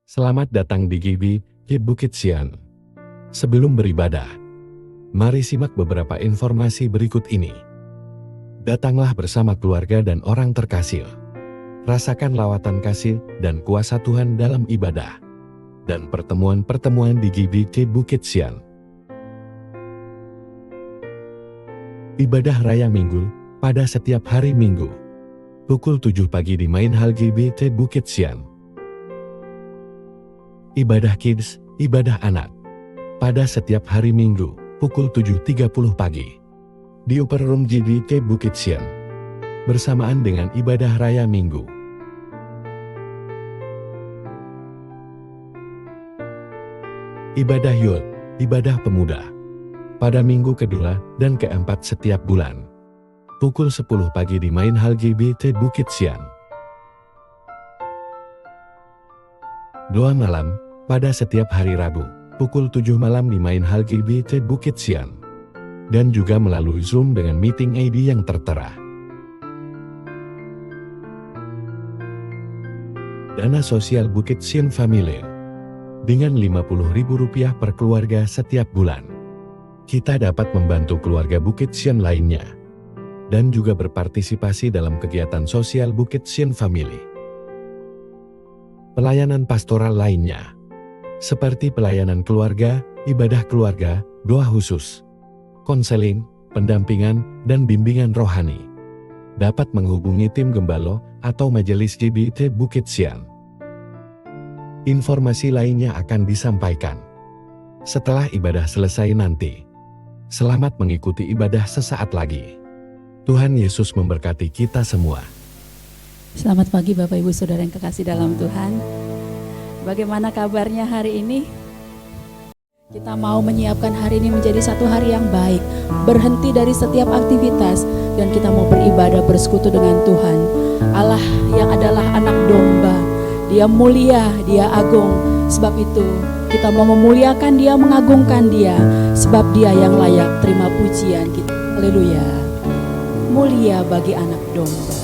Selamat datang di GBI Bukit Sian. Sebelum beribadah, mari simak beberapa informasi berikut ini. Datanglah bersama keluarga dan orang terkasih. Rasakan lawatan kasih dan kuasa Tuhan dalam ibadah dan pertemuan-pertemuan di GBI Bukit Sian. Ibadah Raya Minggu pada setiap hari Minggu. Pukul 7 pagi di Main Hall GBI Bukit Sian. Ibadah Kids, ibadah anak. Pada setiap hari Minggu, pukul 7.30 pagi. Di Upper Room GBI Bukit Sian. Bersamaan dengan ibadah Raya Minggu. Ibadah Youth, ibadah pemuda. Pada minggu kedua dan keempat setiap bulan. Pukul 10 pagi di Main Hall GBI Bukit Sian. Doa malam, pada setiap hari Rabu, pukul 7 malam di Main Hall GBI Bukit Sian. Dan juga melalui Zoom dengan meeting ID yang tertera. Dana sosial Bukit Sian Family. Dengan Rp50.000 per keluarga setiap bulan. Kita dapat membantu keluarga Bukit Sian lainnya. Dan juga berpartisipasi dalam kegiatan sosial Bukit Sian Family. Pelayanan pastoral lainnya, seperti pelayanan keluarga, ibadah keluarga, doa khusus, konseling, pendampingan, dan bimbingan rohani. Dapat menghubungi tim Gembalo atau Majelis GBI Bukit Sian. Informasi lainnya akan disampaikan setelah ibadah selesai nanti. Selamat mengikuti ibadah sesaat lagi. Tuhan Yesus memberkati kita semua. Selamat pagi Bapak Ibu Saudara yang kekasih dalam Tuhan. Bagaimana kabarnya hari ini? Kita mau menyiapkan hari ini menjadi satu hari yang baik. Berhenti dari setiap aktivitas dan kita mau beribadah bersekutu dengan Tuhan. Allah yang adalah anak domba. Dia mulia, dia agung. Sebab itu kita mau memuliakan dia, mengagungkan dia. Sebab dia yang layak terima pujian kita. Haleluya. Mulia bagi anak domba.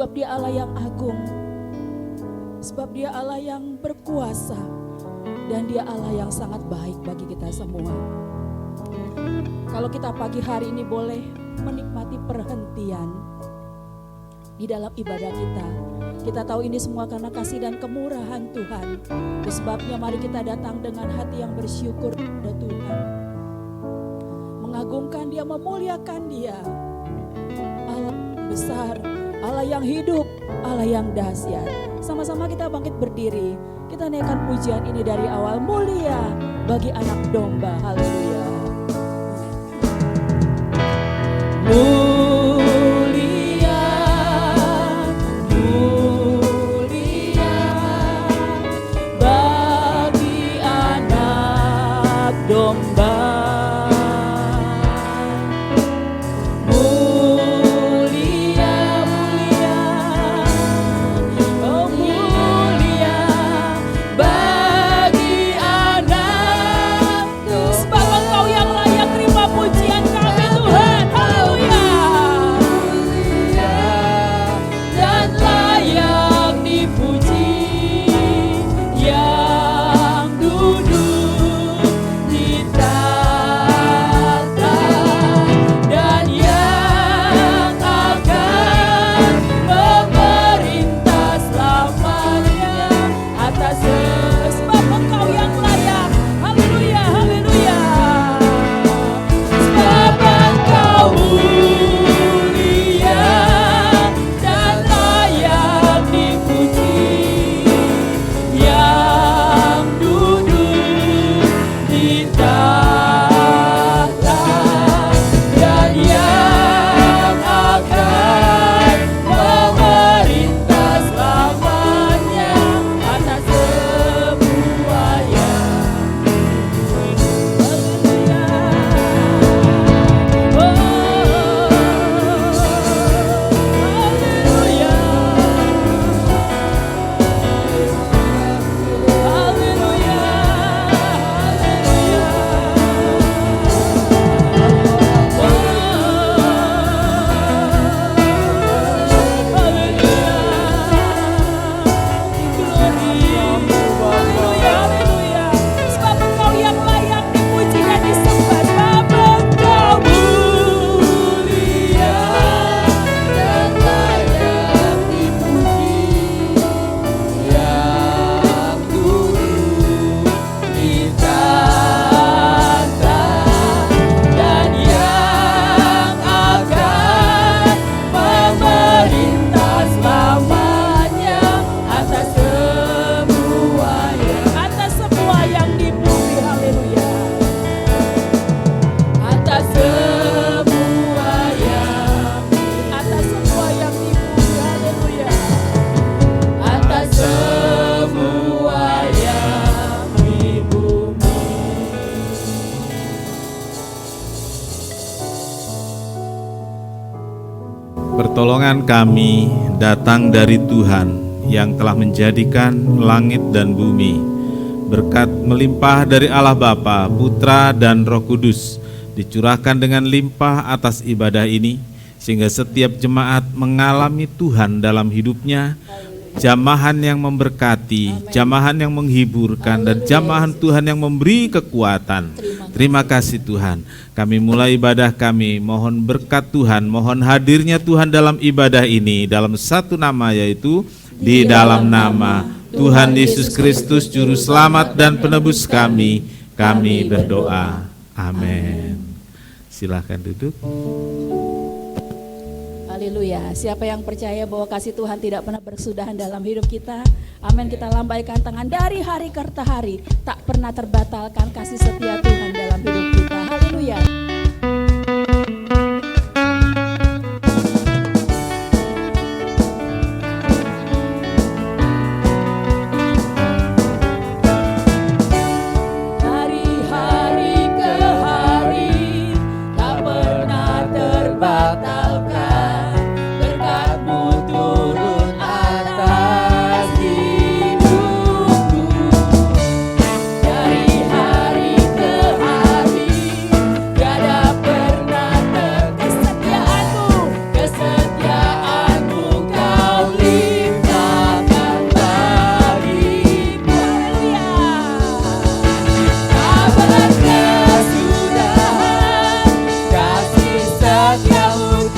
Sebab dia Allah yang agung, sebab dia Allah yang berkuasa, dan dia Allah yang sangat baik bagi kita semua. Kalau kita pagi hari ini boleh menikmati perhentian di dalam ibadah kita. Kita tahu ini semua karena kasih dan kemurahan Tuhan. Itu sebabnya mari kita datang dengan hati yang bersyukur kepada Tuhan. Mengagungkan dia, memuliakan dia. Allah besar, Allah yang hidup, Allah yang dahsyat. Sama-sama kita bangkit berdiri. Kita naikkan pujian ini dari awal. Mulia bagi anak domba. Haleluya. anak domba. Mulia, mulia, oh mulia bagi anakku. Sebab Engkau yang layak terima pujian kami Tuhan. Haleluya. Dan layak dipuji yang duduk di tahta dan yang akan memerintah selamanya atas sebab Engkau yang layak. Haleluya, haleluya. Sebab Engkau mulia dan layak dipuji yang duduk di tahta dan yang akan memerintah selamanya atas semuanya. Sebab Engkau yang layak dipuji dan disembah. Sebab Engkau mulia dan layak dipuji yang duduk di tahta dan yang akan memerintah selamanya atas semua yang di bumi. Haleluya. Atas semua yang di bumi. Haleluya. Atas semua yang di bumi. Pertolongan kami datang dari Tuhan yang telah menjadikan langit dan bumi. Berkat melimpah dari Allah Bapa, Putra, dan Roh Kudus dicurahkan dengan limpah atas ibadah ini, sehingga setiap jemaat mengalami Tuhan dalam hidupnya, jamahan yang memberkati, jamahan yang menghiburkan, dan jamahan Tuhan yang memberi kekuatan. Terima kasih Tuhan. Kami mulai ibadah kami, mohon berkat Tuhan, mohon hadirnya Tuhan dalam ibadah ini, dalam satu nama, yaitu di dalam nama Tuhan Yesus Kristus, Juru Selamat dan Penebus kami berdoa. Amin. Silakan duduk. Haleluya. Siapa yang percaya bahwa kasih Tuhan tidak pernah berkesudahan dalam hidup kita? Amin. Kita lambaikan tangan dari hari ke hari. Tak pernah terbatalkan kasih setia Tuhan dalam hidup kita. Haleluya. Dari hari ke hari tak pernah terbatalkan. Berkat-Mu turun atas hidupku. Dari hari ke hari tiada pernah kesetiaan-Mu Kau limpahkan bagiku. Haleluya. Tak berkesudahan kasih setiamu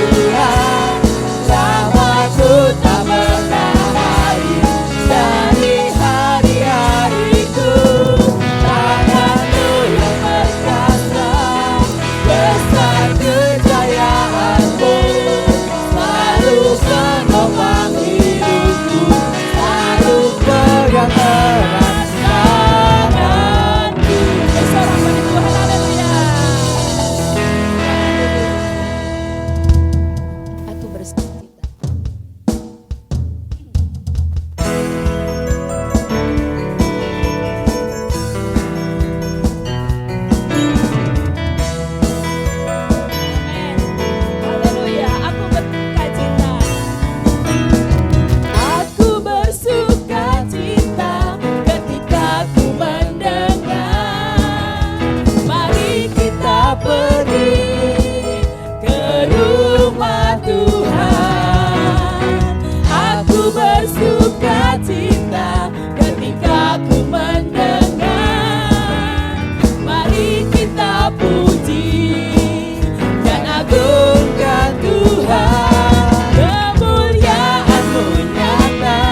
Tuhan, rahmat-Mu tak pernah habis dari hari-hariku. Tangan-Mu yang perkasa, besar kejayaan-Mu, selalu penopang hidupku, selalu pegang erat tangan-Mu. Seorang bagi Tuhan, haleluya. Aku bersukacita. Amin. Haleluya. Aku bersukacita. Aku bersukacita ketika ku mendengar. Mari kita pergi ke rumah Tuhan. Aku bersukacita ketika ku mendengar. Mari kita puji dan agungkan Tuhan. Kemuliaan-Mu nyata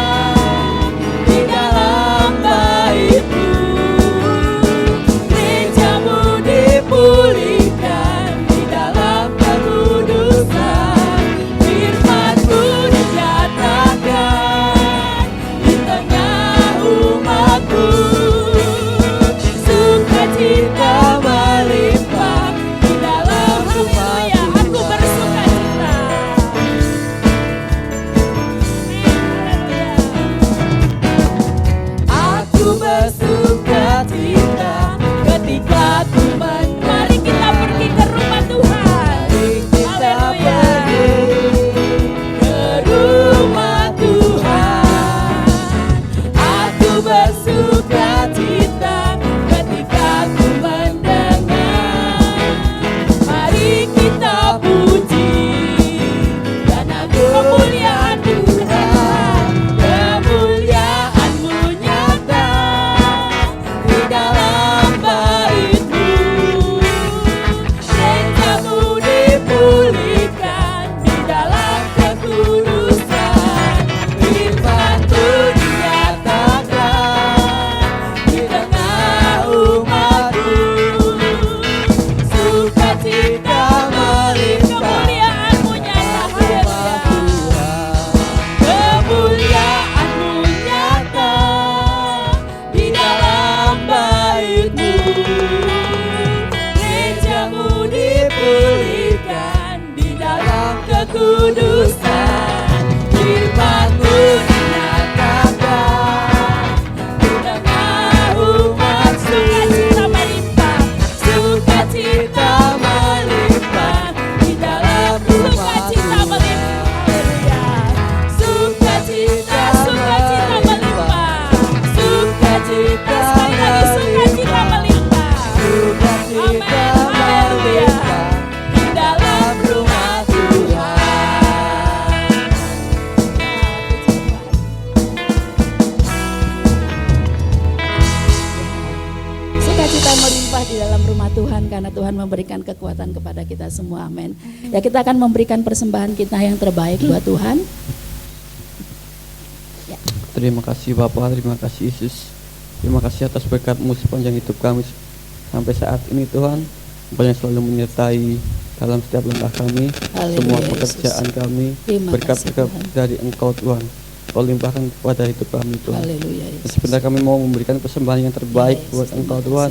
di dalam bait-Mu. Gereja-Mu dipulihkan di dalam kekudusan. Firman-Mu dinyatakan di tengah umat-Mu. Sukacita melimpah di dalam haleluya. Aku bersukacita. Aku bersukacita ketika ku mari kita pergi ke rumah Tuhan. Haleluya. Ke rumah Tuhan. Aku bersukacita ketika ku mendengar. Mari kita puji dan agung kemuliaan Tuhan. Kemuliaan-Mu nyata di dalam bait-Mu. Gereja-Mu dipulihkan di dalam kekudusan. Firman-Mu dinyatakan di tengah umat-Mu. Sukacita melimpah, kemuliaan-Mu nyata, haleluya. Kemuliaan-Mu nyata di dalam bait-Mu. Gereja-Mu dipulihkan di dalam kekudusan. Firman-Mu dinyatakan di tengah umat. Sukacita melimpah, sukacita melimpah di dalam sukacita melimpah, haleluya. Sukacita, sukacita melimpah, sukacita, sekali lagi sukacita melimpah. Amin, haleluya. Di dalam rumah Tuhan. Sukacita melimpah di dalam rumah Tuhan karena Tuhan memberikan kekuatan kepada kita semua, amin. Ya, kita akan memberikan persembahan kita yang terbaik buat Tuhan. Terima kasih Bapa, terima kasih Yesus. Terima kasih atas berkat-Mu sepanjang hidup kami sampai saat ini Tuhan. Engkau yang selalu menyertai dalam setiap langkah kami, Haleluya, semua Yesus. pekerjaan kami, Terima berkat-berkat kasih, Tuhan. dari Engkau Tuhan. Kau limpahkan kepada hidup kami Tuhan. Haleluya, Dan Yesus. sebentar kami mau memberikan persembahan yang terbaik Yesus, buat terima Engkau kasih, Tuhan.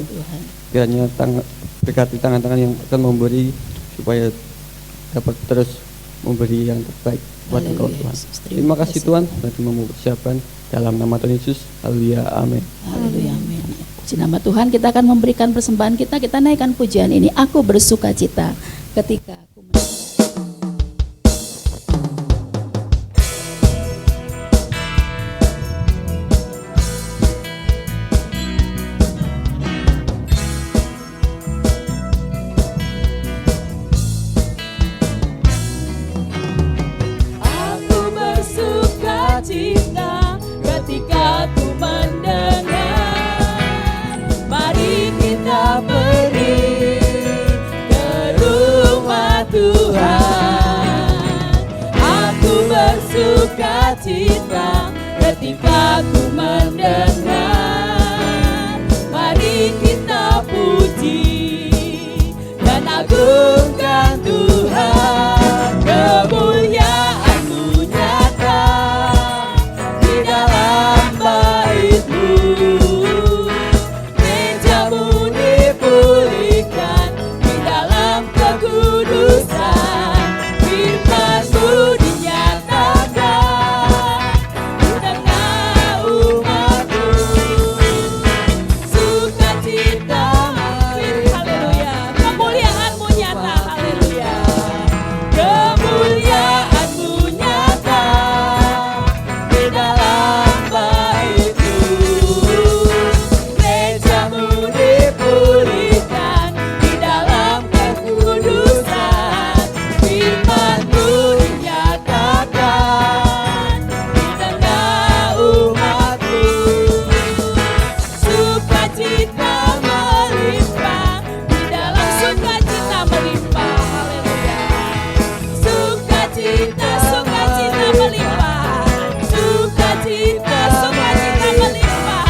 Kiranya berkati tangan-tangan yang akan memberi supaya dapat terus memberi yang terbaik buat Haleluya, Engkau Tuhan. Yesus. Terima kasih Tuhan, berarti mempersiapkan dalam nama Tuhan Yesus. Haleluya, amin. Haleluya, amin. Puji nama Tuhan, kita akan memberikan persembahan kita naikkan pujian ini. Aku bersukacita ketika aku bersukacita ketika ku mendengar. Mari kita pergi ke rumah sukacita ketika ku mendengar. Mari kita puji dan agungkan Tuhan. Kemuliaan-Mu nyata di dalam bait-Mu. Meja-Mu dipulihkan di dalam kekudusan. Firman-Mu dinyatakan di tengah umat-Mu. Sukacita mengalir, haleluya. Kemuliaan-Mu nyata, haleluya. Kemuliaan-Mu nyata di dalam bait-Mu. Meja-Mu dipulihkan di dalam kekudusan. Firman-Mu dinyatakan di tengah umat-Mu. Sukacita melimpah di dalam sukacita melimpah, haleluya. Sukacita, sukacita melimpah. Sukacita, sukacita melimpah.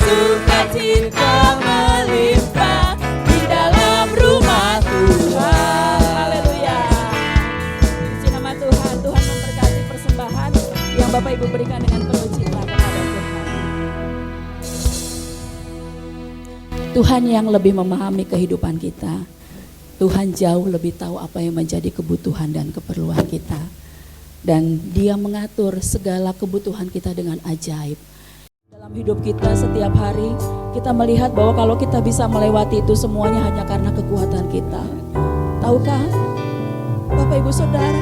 Sukacita melimpah di dalam rumah Tuhan, haleluya. Puji nama Tuhan. Tuhan memberkati persembahan yang Bapak Ibu berikan dengan penuh cinta kepada Tuhan. Tuhan yang lebih memahami kehidupan kita. Tuhan jauh lebih tahu apa yang menjadi kebutuhan dan keperluan kita. Dan Dia mengatur segala kebutuhan kita dengan ajaib. Dalam hidup kita setiap hari, kita melihat bahwa kalau kita bisa melewati itu semuanya hanya karena kekuatan kita. Tahukah Bapak Ibu Saudara,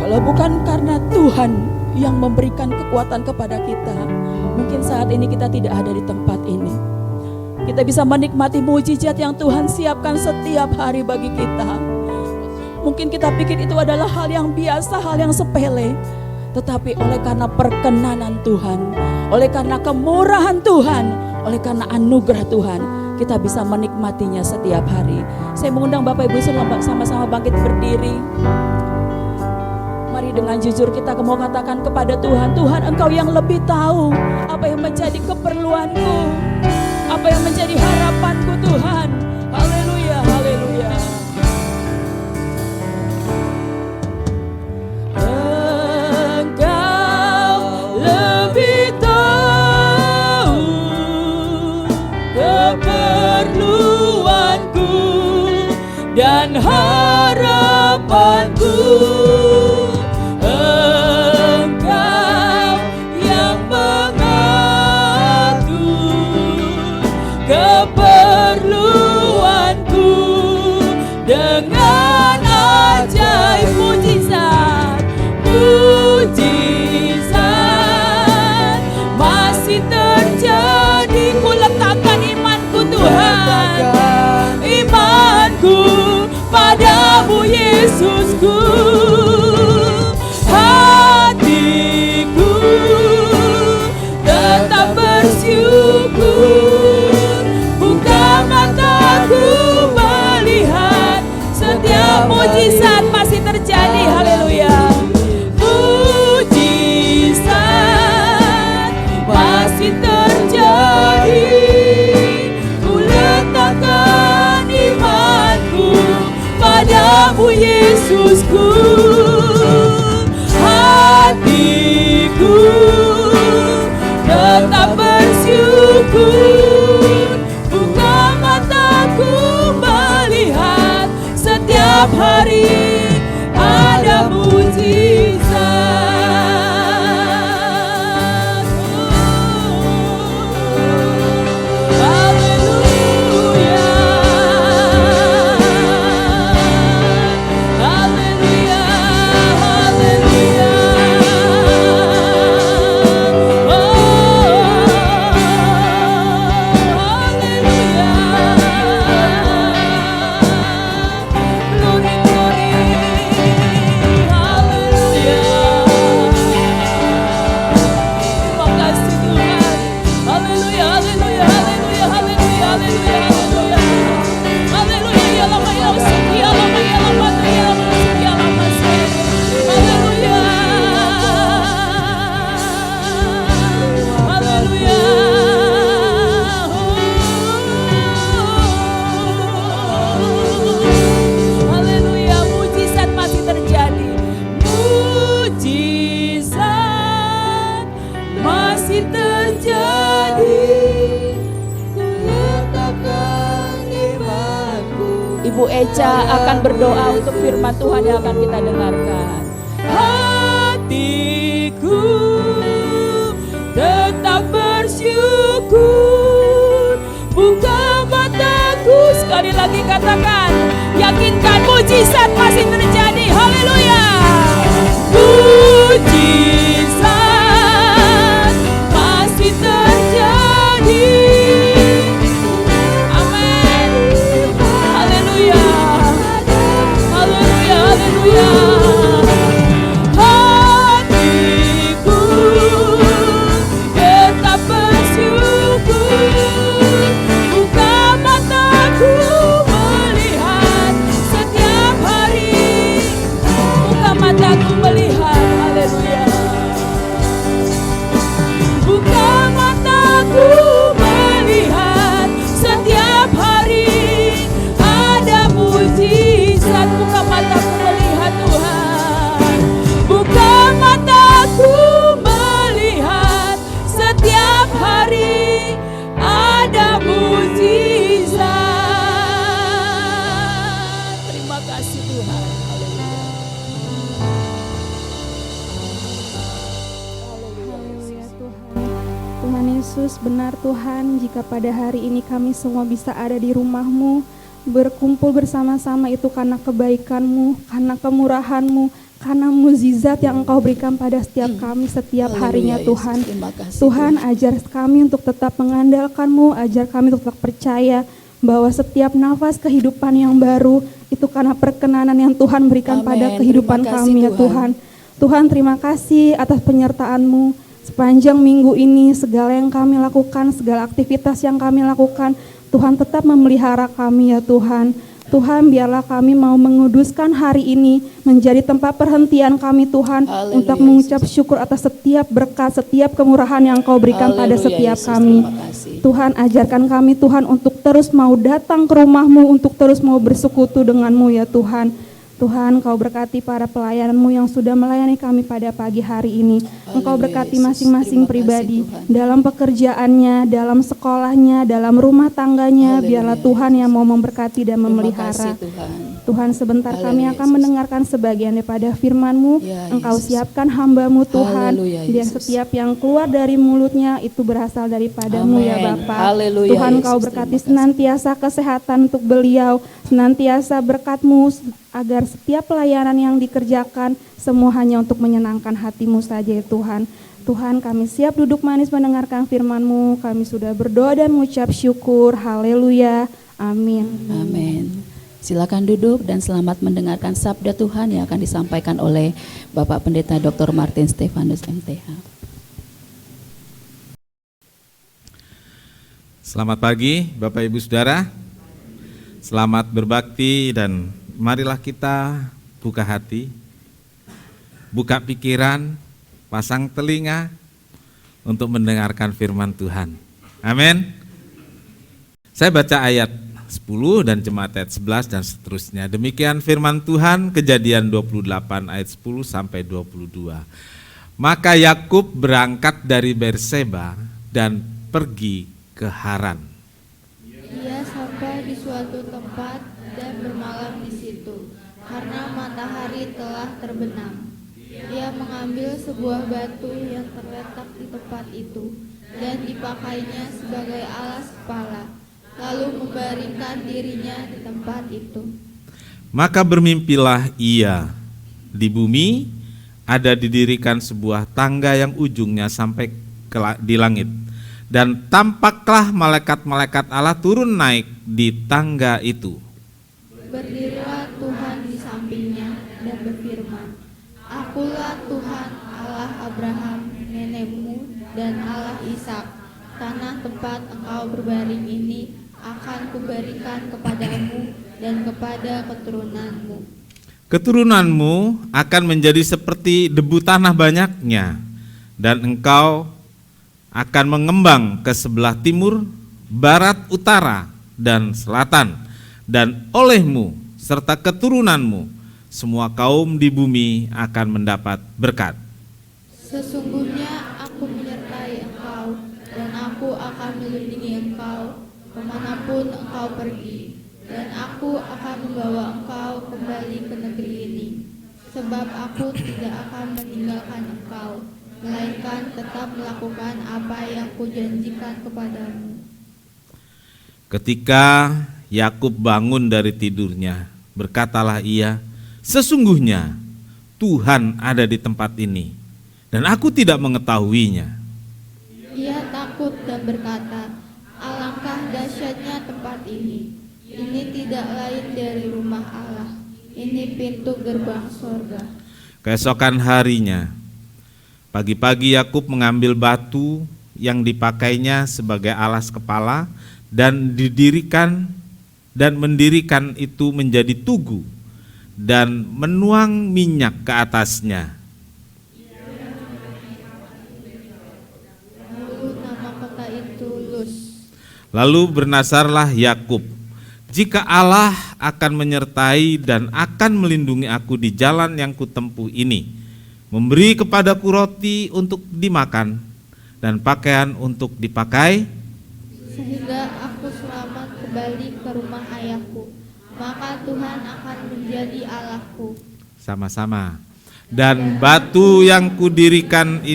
kalau bukan karena Tuhan yang memberikan kekuatan kepada kita, mungkin saat ini kita tidak ada di tempat ini. Kita bisa menikmati mujizat yang Tuhan siapkan setiap hari bagi kita. Mungkin kita pikir itu adalah hal yang biasa, hal yang sepele. Tetapi oleh karena perkenanan Tuhan, oleh karena kemurahan Tuhan, oleh karena anugerah Tuhan, kita bisa menikmatinya setiap hari. Saya mengundang Bapak Ibu sama-sama bangkit berdiri. Mari dengan jujur kita mau katakan kepada Tuhan, Tuhan Engkau yang lebih tahu apa yang menjadi keperluanku, apa yang menjadi harapanku Tuhan. Haleluya, haleluya. Engkau lebih tahu keperluanku dan harapanku. Engkau yang mengatur keperluanku dengan ajaib mujizat. Mujizat masih terjadi. Ku letakkan imanku Tuhan, imanku pada Ibu Eca akan berdoa untuk firman Tuhan yang akan kita dengarkan. Hatiku tetap bersyukur, buka mataku, sekali lagi katakan, yakinkan mujizat masih terjadi. Haleluya. Mujizat masih terjadi. Amin. Haleluya. Haleluya. Haleluya. Hatiku tetap bersyukur, buka mataku melihat setiap hari, buka mataku melihat. Haleluya. Buka mataku melihat setiap hari ada mujizat. Buka mataku melihat Tuhan. Buka mataku melihat setiap hari ada mujizat. Terima kasih Tuhan. Haleluya. Haleluya Tuhan. Tuhan Yesus, benar Tuhan, jika pada hari ini kami semua bisa ada di rumah-Mu, berkumpul bersama-sama itu karena kebaikan-Mu, karena kemurahan-Mu, karena mukjizat yang Engkau berikan pada setiap kami setiap harinya Haleluya, Tuhan. Yesus. Terima kasih, Tuhan, ajar kami untuk tetap mengandalkan-Mu, ajar kami untuk tetap percaya bahwa setiap nafas kehidupan yang baru itu karena perkenanan yang Tuhan berikan Amin. pada kehidupan Terima kasih, kami ya Tuhan. Tuhan. Tuhan, terima kasih atas penyertaan-Mu sepanjang minggu ini. Segala yang kami lakukan, segala aktivitas yang kami lakukan, Tuhan tetap memelihara kami ya Tuhan. Tuhan, biarlah kami mau menguduskan hari ini menjadi tempat perhentian kami Tuhan, Haleluya, untuk mengucap syukur atas setiap berkat, setiap kemurahan yang Kau berikan pada Haleluya, setiap Yesus. kami. Terima kasih. Tuhan, ajarkan kami Tuhan untuk terus mau datang ke rumah-Mu, untuk terus mau bersekutu dengan-Mu ya Tuhan. Tuhan, Kau berkati para pelayan-Mu yang sudah melayani kami pada pagi hari ini. Engkau Haleluya, berkati Yesus. masing-masing Terima kasih, pribadi Tuhan. dalam pekerjaannya, dalam sekolahnya, dalam rumah tangganya. Haleluya, Biarlah Tuhan yang mau memberkati dan Terima memelihara. kasih Tuhan. Tuhan, sebentar kami Haleluya, akan Yesus. mendengarkan sebagian daripada firman-Mu. Ya, Engkau Yesus. siapkan hamba-Mu Tuhan, Haleluya, dan Yesus. setiap yang keluar dari mulutnya itu berasal daripada-Mu ya Amin. Bapa. Haleluya, Tuhan, Yesus. Kau berkati Terima kasih. senantiasa kesehatan untuk beliau, senantiasa berkat-Mu agar setiap pelayanan yang dikerjakan semua hanya untuk menyenangkan hati-Mu saja ya Tuhan. Tuhan, kami siap duduk manis mendengarkan firman-Mu. Kami sudah berdoa dan mengucap syukur. Haleluya. Amin. Amin. Silakan duduk dan selamat mendengarkan sabda Tuhan yang akan disampaikan oleh Bapak Pendeta Dr. Martin Stefanus MTH. Selamat pagi Bapak Ibu Saudara. Selamat berbakti dan marilah kita buka hati, buka pikiran, pasang telinga untuk mendengarkan firman Tuhan. Amin. Saya baca ayat 10 dan jemaat ayat 11 dan seterusnya. Demikian firman Tuhan, Kejadian 28 ayat 10 sampai 22. Maka Yakub berangkat dari Berseba dan pergi ke Haran. Ia sampai di suatu tempat dan bermalam di situ, karena matahari telah terbenam. Ia mengambil sebuah batu yang terletak di tempat itu dan dipakainya sebagai alas kepala, lalu membaringkan dirinya di tempat itu. Maka bermimpilah ia, di bumi ada didirikan sebuah tangga yang ujungnya sampai di langit. Dan tampaklah malaikat-malaikat Allah turun naik di tangga itu. Berdirilah Tuhan di sampingnya dan berfirman, Akulah Tuhan Allah Abraham nenekmu dan Allah Ishak. Tanah tempat engkau berbaring ini akan kuberikan kepadamu dan kepada keturunanmu. Keturunanmu akan menjadi seperti debu tanah banyaknya, dan engkau akan mengembang ke sebelah timur, barat, utara, dan selatan, dan olehmu serta keturunanmu semua kaum di bumi akan mendapat berkat. Sesungguhnya aku menyertai engkau dan aku akan melindungi engkau kemanapun engkau pergi, dan aku akan membawa engkau kembali ke negeri ini. Sebab aku tidak akan meninggalkan engkau, melainkan tetap melakukan apa yang kujanjikan kepadamu. Ketika Yakub bangun dari tidurnya, berkatalah ia, sesungguhnya Tuhan ada di tempat ini, dan aku tidak mengetahuinya. Ia takut dan berkata, alangkah dahsyatnya tempat ini. Ini tidak lain dari rumah Allah. Ini pintu gerbang sorga. Keesokan harinya, pagi-pagi Yakub mengambil batu yang dipakainya sebagai alas kepala dan mendirikan itu menjadi tugu dan menuang minyak ke atasnya. Lalu nama kota itu Luz. Lalu bernasarlah Yakub, jika Allah akan menyertai dan akan melindungi aku di jalan yang kutempuh ini, memberi kepadaku roti untuk dimakan dan pakaian untuk dipakai, Sehingga aku selamat kembali ke rumah ayahku, maka Tuhan akan menjadi Allahku. sama-sama. Dan batu yang kudirikan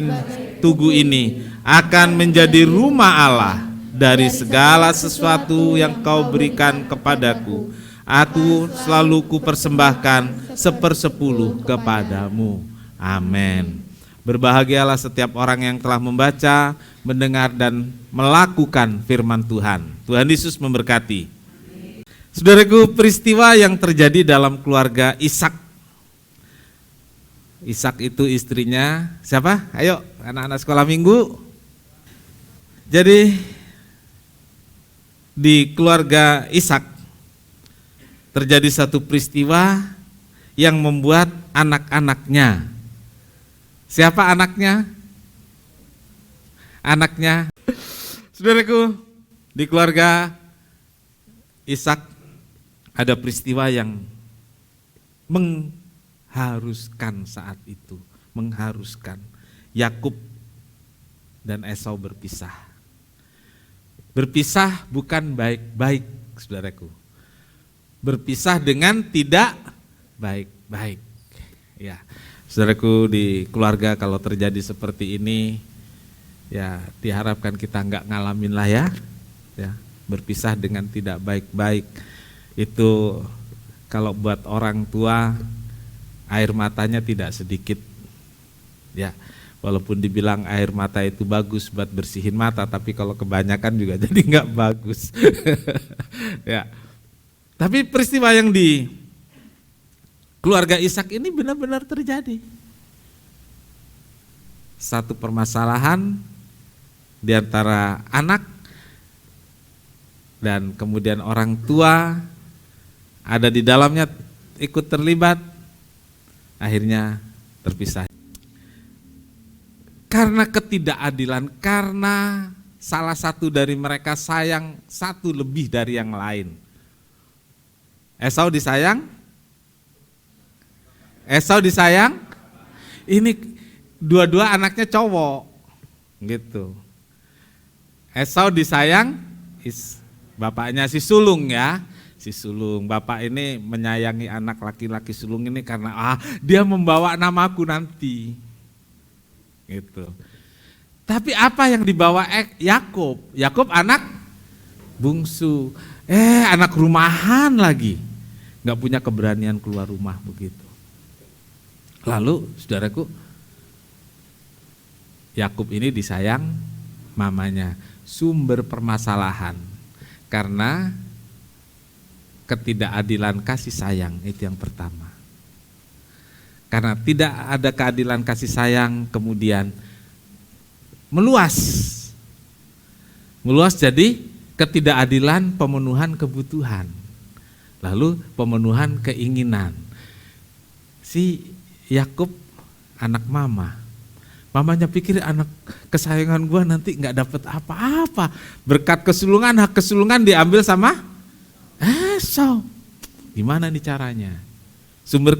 tugu ini akan menjadi rumah Allah. Dari segala sesuatu yang kau berikan kepadaku, aku selalu kupersembahkan 1/10 kepadamu. Amin. Berbahagialah setiap orang yang telah membaca, mendengar, dan melakukan firman Tuhan. Tuhan Yesus memberkati. Saudaraku, peristiwa yang terjadi dalam keluarga Ishak. Ishak itu istrinya siapa? Ayo, anak-anak sekolah minggu. Jadi di keluarga Ishak terjadi satu peristiwa yang membuat anak-anaknya. Siapa anaknya? Anaknya, saudaraku, di keluarga Ishak ada peristiwa yang mengharuskan saat itu, mengharuskan Yakub dan Esau berpisah. Berpisah bukan baik-baik, saudaraku. Berpisah dengan tidak baik-baik. Ya, saudaraku, di keluarga kalau terjadi seperti ini, ya diharapkan kita nggak ngalamin lah ya. Ya, berpisah dengan tidak baik-baik itu kalau buat orang tua air matanya tidak sedikit. Ya. Walaupun dibilang air mata itu bagus buat bersihin mata, tapi kalau kebanyakan juga jadi nggak bagus. Ya. Tapi peristiwa yang di keluarga Ishak ini benar-benar terjadi. Satu permasalahan di antara anak dan kemudian orang tua ada di dalamnya ikut terlibat, akhirnya terpisah. Karena ketidakadilan, karena salah satu dari mereka sayang satu lebih dari yang lain. Esau disayang? Esau disayang? Ini dua-dua anaknya cowok, gitu. Esau disayang, bapaknya si sulung ya, si sulung. Bapak ini menyayangi anak laki-laki sulung ini karena dia membawa namaku nanti. Gitu. Tapi apa yang dibawa Yakub? Yakub anak bungsu, anak rumahan lagi, nggak punya keberanian keluar rumah begitu. Lalu, saudaraku, Yakub ini disayang mamanya, sumber permasalahan karena ketidakadilan kasih sayang itu yang pertama. Karena tidak ada keadilan kasih sayang, kemudian meluas jadi ketidakadilan pemenuhan kebutuhan, lalu pemenuhan keinginan. Si Yakub anak mamanya pikir anak kesayangan gua nanti nggak dapat apa-apa, berkat kesulungan, hak kesulungan diambil sama Esau. Gimana nih caranya? Sumber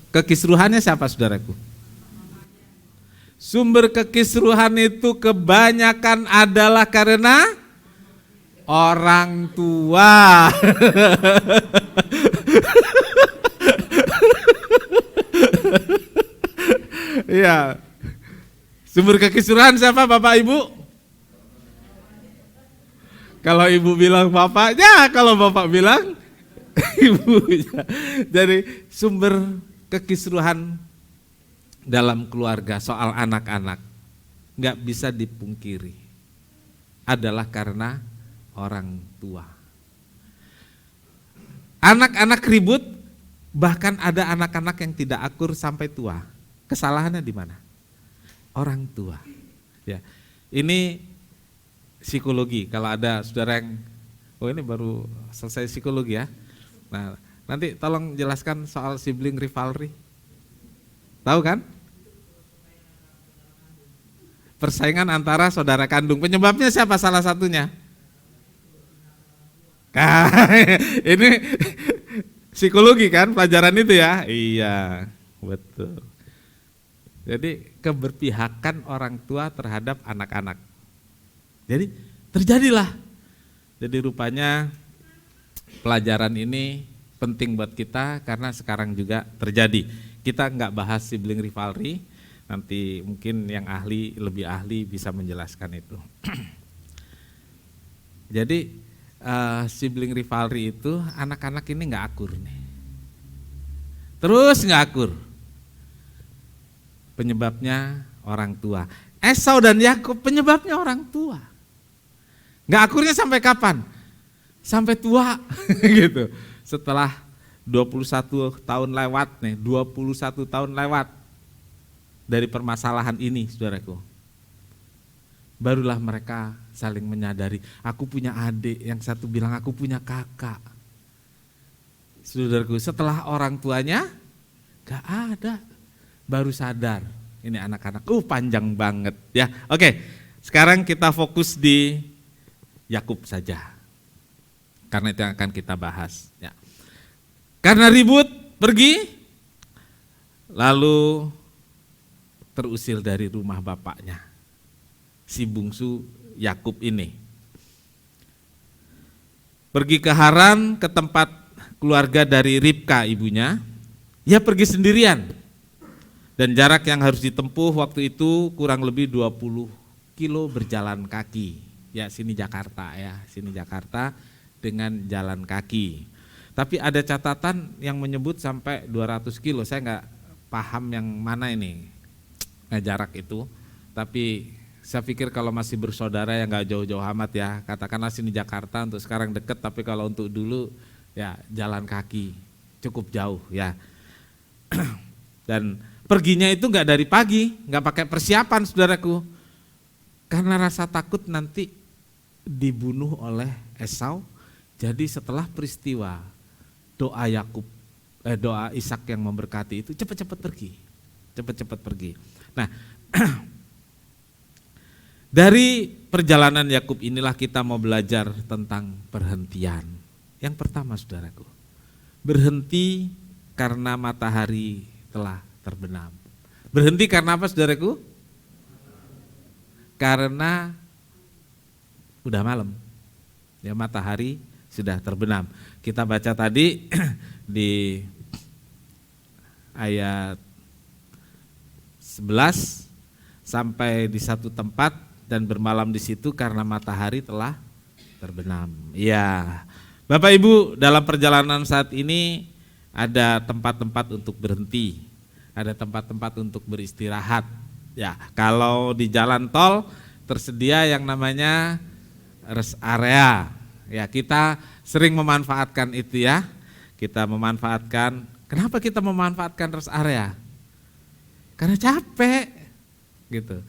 kekisruhannya siapa, saudaraku? Sumber kekisruhan itu kebanyakan adalah karena orang tua. Iya. Sumber kekisuruhan siapa Bapak Ibu? Kalau ibu bilang bapaknya, kalau bapak bilang ibunya. Jadi sumber kekisruhan dalam keluarga soal anak-anak nggak bisa dipungkiri adalah karena orang tua. Anak-anak ribut, bahkan ada anak-anak yang tidak akur sampai tua. Kesalahannya di mana? Orang tua. Ya, ini psikologi. Kalau ada saudara yang, oh ini baru selesai psikologi ya. Nah, nanti tolong jelaskan soal sibling rivalry. Tahu kan? Persaingan antara saudara kandung. Penyebabnya siapa salah satunya? Ini psikologi kan pelajaran itu ya? Iya, betul. Jadi keberpihakan orang tua terhadap anak-anak. Jadi terjadilah. Jadi rupanya pelajaran ini penting buat kita karena sekarang juga terjadi. Kita nggak bahas sibling rivalry, nanti mungkin yang ahli, lebih ahli bisa menjelaskan itu. Jadi sibling rivalry itu anak-anak ini nggak akur nih. Terus nggak akur. Penyebabnya orang tua. Esau dan Yakub penyebabnya orang tua. Nggak akurnya sampai kapan? Sampai tua gitu. Setelah 21 tahun lewat nih, 21 tahun lewat dari permasalahan ini, saudaraku. Barulah mereka saling menyadari, aku punya adik, yang satu bilang aku punya kakak. Saudaraku, setelah orang tuanya gak ada, baru sadar. Ini anak-anak, panjang banget ya. Oke, sekarang kita fokus di Yakub saja. Karena itu yang akan kita bahas. Ya. Karena ribut, pergi, lalu terusir dari rumah bapaknya. Si bungsu Yakub ini. Pergi ke Haran, ke tempat keluarga dari Ribka ibunya. Ia pergi sendirian. Dan jarak yang harus ditempuh waktu itu kurang lebih 20 kilo berjalan kaki. Ya sini Jakarta ya, sini Jakarta dengan jalan kaki. Tapi ada catatan yang menyebut sampai 200 kilo, saya nggak paham yang mana ini jarak itu. Tapi saya pikir kalau masih bersaudara ya nggak jauh-jauh amat ya, katakanlah sini Jakarta untuk sekarang deket, tapi kalau untuk dulu ya jalan kaki cukup jauh ya. Dan perginya itu nggak dari pagi, nggak pakai persiapan saudaraku, karena rasa takut nanti dibunuh oleh Esau. Jadi setelah peristiwa doa doa Ishak yang memberkati itu cepat-cepat pergi. Nah, dari perjalanan Yakub inilah kita mau belajar tentang perhentian. Yang pertama saudaraku, berhenti karena matahari telah terbenam. Berhenti karena apa saudaraku? Karena udah malam, ya matahari sudah terbenam. Kita baca tadi di ayat 11 sampai di satu tempat dan bermalam di situ karena matahari telah terbenam. Iya, Bapak Ibu dalam perjalanan saat ini ada tempat-tempat untuk berhenti, ada tempat-tempat untuk beristirahat. Ya, kalau di jalan tol tersedia yang namanya rest area. Ya, kita sering memanfaatkan itu ya. Kita memanfaatkan. Kenapa kita memanfaatkan rest area? Karena capek gitu.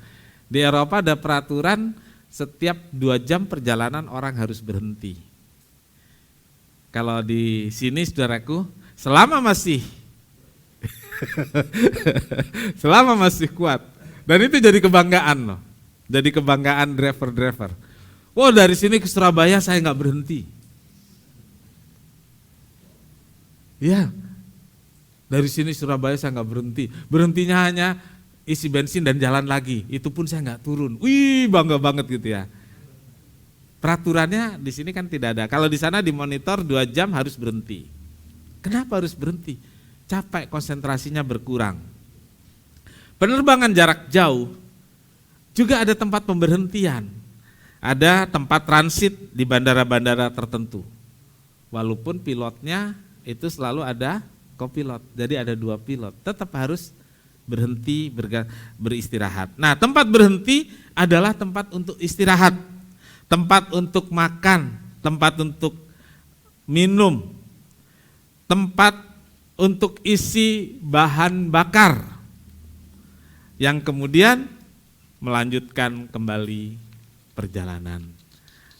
Di Eropa ada peraturan setiap 2 jam perjalanan orang harus berhenti. Kalau di sini saudaraku, selama masih kuat. Dan itu jadi kebanggaan loh. Jadi kebanggaan driver-driver. Wow, dari sini ke Surabaya saya nggak berhenti. Ya, dari sini Surabaya saya nggak berhenti. Berhentinya hanya isi bensin dan jalan lagi. Itu pun saya nggak turun. Wih, bangga banget gitu ya. Peraturannya di sini kan tidak ada. Kalau di sana dimonitor 2 jam harus berhenti. Kenapa harus berhenti? Capek, konsentrasinya berkurang. Penerbangan jarak jauh juga ada tempat pemberhentian. Ada tempat transit di bandara-bandara tertentu. Walaupun pilotnya itu selalu ada kopilot. Jadi ada 2 pilot. Tetap harus berhenti, beristirahat. Nah, tempat berhenti adalah tempat untuk istirahat. Tempat untuk makan, tempat untuk minum, tempat untuk isi bahan bakar, yang kemudian melanjutkan kembali perjalanan.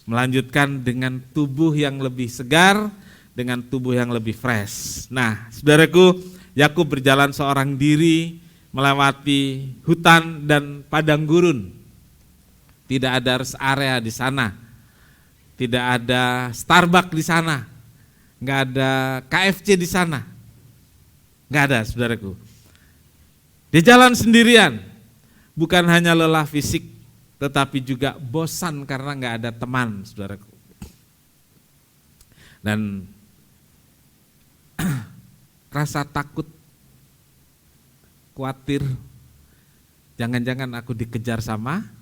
Melanjutkan dengan tubuh yang lebih segar, dengan tubuh yang lebih fresh. Nah, saudaraku, Yakub berjalan seorang diri melewati hutan dan padang gurun. Tidak ada rest area di sana, tidak ada Starbucks di sana, nggak ada KFC di sana, nggak ada, saudaraku. Dia jalan sendirian, bukan hanya lelah fisik, tetapi juga bosan karena nggak ada teman, saudaraku. Dan rasa takut, khawatir, jangan-jangan aku dikejar sama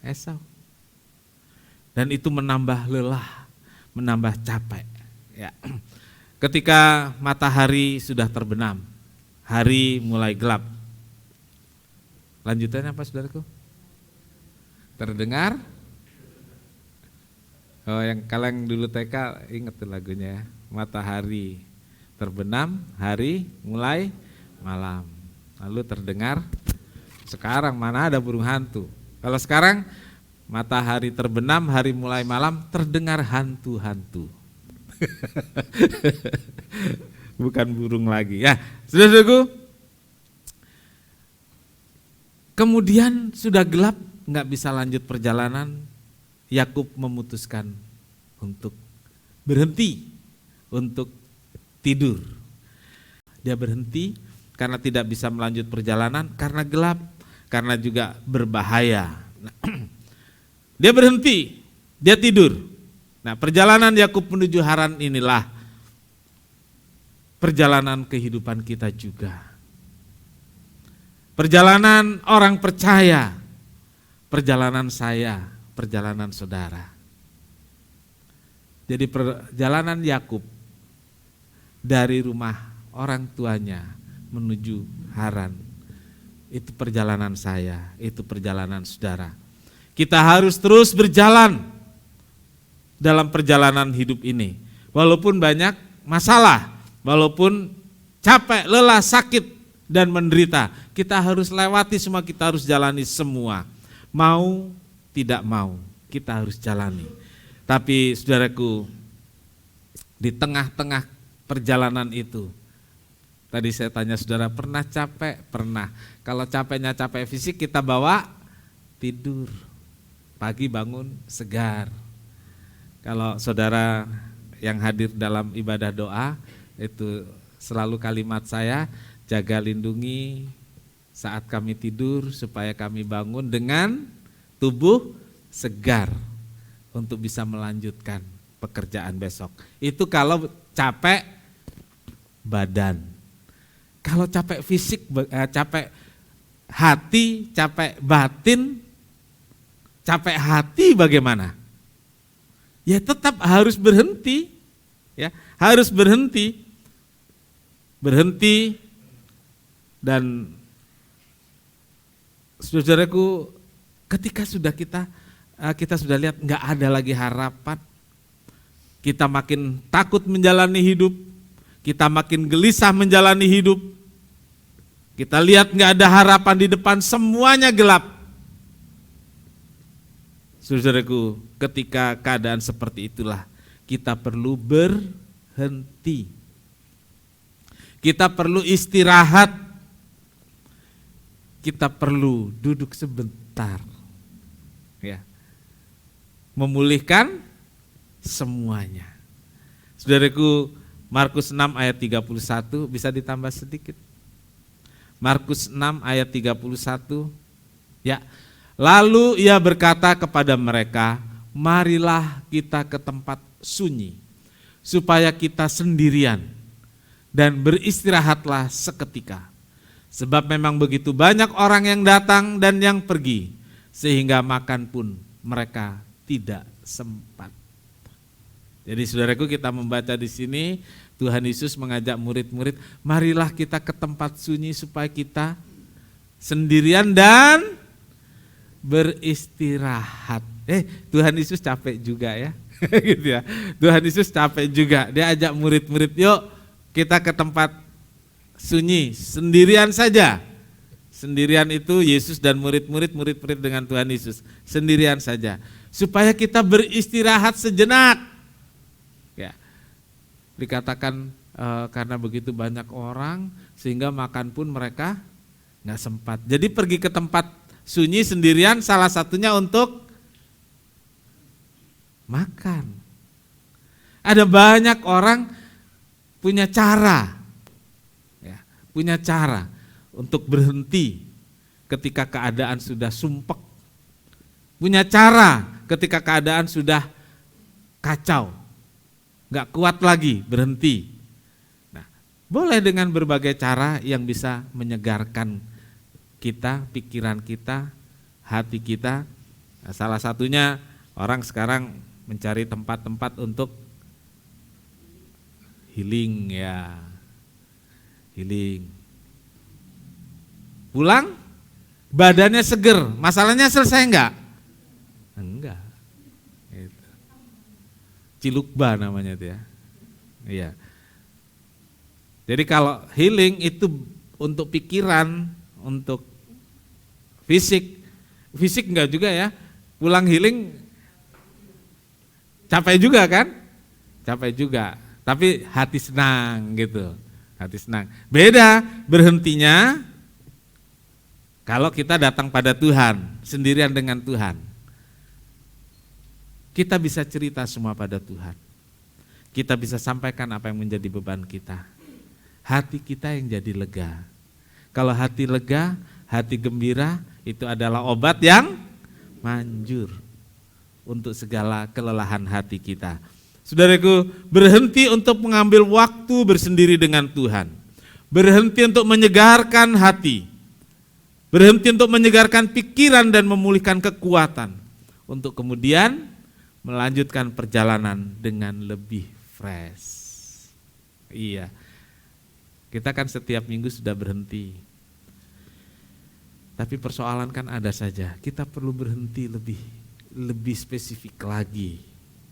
Esau. Dan itu menambah lelah, menambah capek. Ya. Ketika matahari sudah terbenam, hari mulai gelap. Lanjutannya apa, saudaraku? Terdengar? Oh, yang kalian dulu TK inget tuh lagunya ya. Matahari terbenam, hari mulai malam. Lalu terdengar, sekarang mana ada burung hantu. Kalau sekarang matahari terbenam, hari mulai malam, terdengar hantu-hantu. Bukan burung lagi ya. Saudaraku, kemudian sudah gelap, nggak bisa lanjut perjalanan. Yakub memutuskan untuk berhenti, untuk tidur. Dia berhenti karena tidak bisa melanjut perjalanan, karena gelap, karena juga berbahaya. Dia berhenti, dia tidur. Nah, perjalanan Yakub menuju Haran inilah perjalanan kehidupan kita juga. Perjalanan orang percaya, perjalanan saya, perjalanan saudara. Jadi perjalanan Yakub dari rumah orang tuanya menuju Haran, itu perjalanan saya, itu perjalanan saudara. Kita harus terus berjalan dalam perjalanan hidup ini. Walaupun banyak masalah, walaupun capek, lelah, sakit, dan menderita, kita harus lewati semua, kita harus jalani semua. Mau, tidak mau, kita harus jalani. Tapi saudaraku, di tengah-tengah perjalanan itu, tadi saya tanya saudara, pernah capek? Pernah. Kalau capeknya capek fisik, kita bawa tidur. Pagi bangun segar. Kalau saudara yang hadir dalam ibadah doa, itu selalu kalimat saya, jaga lindungi saat kami tidur supaya kami bangun dengan tubuh segar untuk bisa melanjutkan pekerjaan besok. Itu kalau capek badan. Kalau capek fisik, capek hati, capek batin, capek hati bagaimana? Ya tetap harus berhenti, ya harus berhenti, dan saudaraku, ketika sudah kita sudah lihat nggak ada lagi harapan, kita makin takut menjalani hidup, kita makin gelisah menjalani hidup, kita lihat nggak ada harapan di depan, semuanya gelap. Saudaraku, ketika keadaan seperti itulah kita perlu berhenti. Kita perlu istirahat. Kita perlu duduk sebentar. Ya. Memulihkan semuanya. Saudaraku, Markus 6 ayat 31 bisa ditambah sedikit. Markus 6 ayat 31. Ya. Lalu ia berkata kepada mereka, marilah kita ke tempat sunyi, supaya kita sendirian, dan beristirahatlah seketika. Sebab memang begitu banyak orang yang datang dan yang pergi, sehingga makan pun mereka tidak sempat. Jadi saudaraku, kita membaca di sini Tuhan Yesus mengajak murid-murid, marilah kita ke tempat sunyi supaya kita sendirian dan beristirahat. Tuhan Yesus capek juga ya. Gitu ya. Tuhan Yesus capek juga. Dia ajak murid-murid, yuk kita ke tempat sunyi, sendirian saja. Sendirian itu Yesus dan murid-murid dengan Tuhan Yesus. Sendirian saja. Supaya kita beristirahat sejenak. Ya, dikatakan karena begitu banyak orang sehingga makan pun mereka nggak sempat. Jadi pergi ke tempat sunyi sendirian salah satunya untuk makan. Ada banyak orang punya cara, ya, punya cara untuk berhenti ketika keadaan sudah sumpek, punya cara ketika keadaan sudah kacau, nggak kuat lagi, berhenti. Nah, boleh dengan berbagai cara yang bisa menyegarkan kita, pikiran kita, hati kita. Nah, salah satunya orang sekarang mencari tempat-tempat untuk healing ya, healing. Pulang badannya seger, masalahnya selesai enggak? Enggak. Cilukba namanya itu ya. Iya. Jadi kalau healing itu untuk pikiran, untuk fisik enggak juga ya. Pulang healing capek juga kan? Capek juga. Tapi hati senang gitu. Hati senang. Beda berhentinya kalau kita datang pada Tuhan, sendirian dengan Tuhan. Kita bisa cerita semua pada Tuhan. Kita bisa sampaikan apa yang menjadi beban kita. Hati kita yang jadi lega. Kalau hati lega, hati gembira, itu adalah obat yang manjur untuk segala kelelahan hati kita. Saudaraku, berhenti untuk mengambil waktu bersendiri dengan Tuhan. Berhenti untuk menyegarkan hati. Berhenti untuk menyegarkan pikiran dan memulihkan kekuatan. Untuk kemudian melanjutkan perjalanan dengan lebih fresh. Iya. Kita kan setiap minggu sudah berhenti. Tapi persoalan kan ada saja. Kita perlu berhenti lebih spesifik lagi.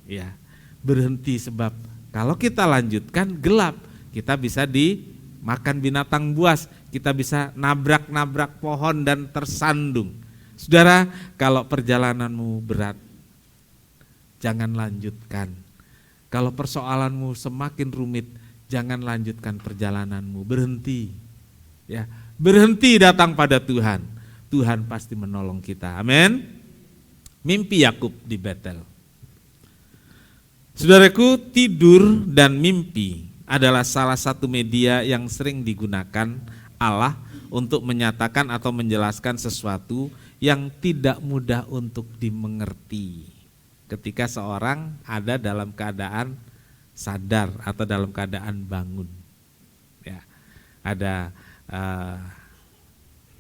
Ya. Berhenti sebab kalau kita lanjutkan gelap. Kita bisa dimakan binatang buas. Kita bisa nabrak-nabrak pohon dan tersandung. Saudara, kalau perjalananmu berat, jangan lanjutkan. Kalau persoalanmu semakin rumit, jangan lanjutkan perjalananmu, berhenti. Ya, berhenti datang pada Tuhan. Tuhan pasti menolong kita. Amin. Mimpi Yakub di Betel. Saudaraku, tidur dan mimpi adalah salah satu media yang sering digunakan Allah untuk menyatakan atau menjelaskan sesuatu yang tidak mudah untuk dimengerti. Ketika seorang ada dalam keadaan sadar atau dalam keadaan bangun, ya, ada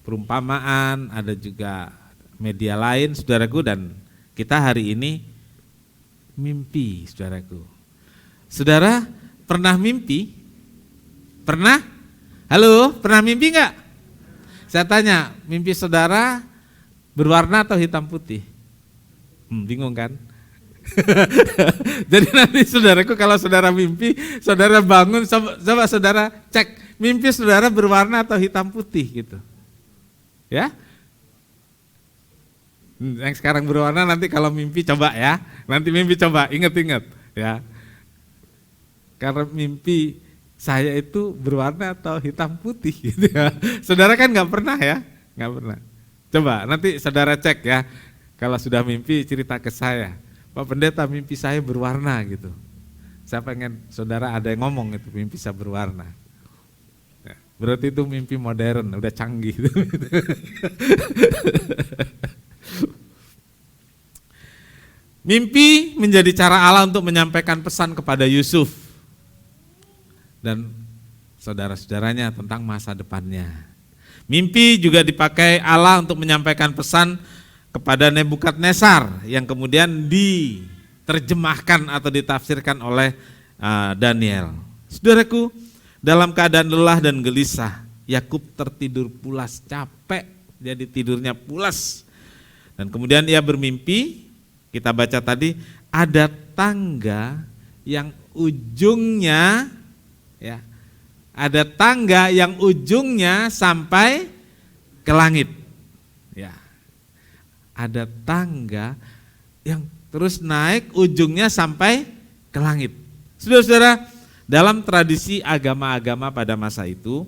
perumpamaan, ada juga media lain, saudaraku, dan kita hari ini mimpi, saudaraku. Saudara pernah mimpi? Pernah? Halo, pernah mimpi enggak? Saya tanya, mimpi saudara berwarna atau hitam putih? Bingung kan? Jadi nanti saudaraku, kalau saudara mimpi, saudara bangun, coba saudara cek mimpi saudara berwarna atau hitam putih gitu. Ya? Yang sekarang berwarna, nanti kalau mimpi coba ya. Nanti mimpi coba, ingat-ingat ya. Karena mimpi saya itu berwarna atau hitam putih gitu ya. Saudara kan nggak pernah ya? Nggak pernah. Coba nanti saudara cek ya. Kalau sudah mimpi cerita ke saya. Pak Pendeta, mimpi saya berwarna gitu. Saya pengen saudara ada yang ngomong itu mimpi saya berwarna. Ya, berarti itu mimpi modern, udah canggih. Mimpi menjadi cara Allah untuk menyampaikan pesan kepada Yusuf dan saudara-saudaranya tentang masa depannya. Mimpi juga dipakai Allah untuk menyampaikan pesan kepada Nebukadnezar yang kemudian diterjemahkan atau ditafsirkan oleh Daniel. Saudaraku, dalam keadaan lelah dan gelisah, Yakub tertidur pulas, capek, jadi tidurnya pulas. Dan kemudian ia bermimpi, kita baca tadi, ada tangga yang ujungnya ya, ada tangga yang ujungnya sampai ke langit. Ya. Ada tangga yang terus naik ujungnya sampai ke langit. Saudara-saudara, dalam tradisi agama-agama pada masa itu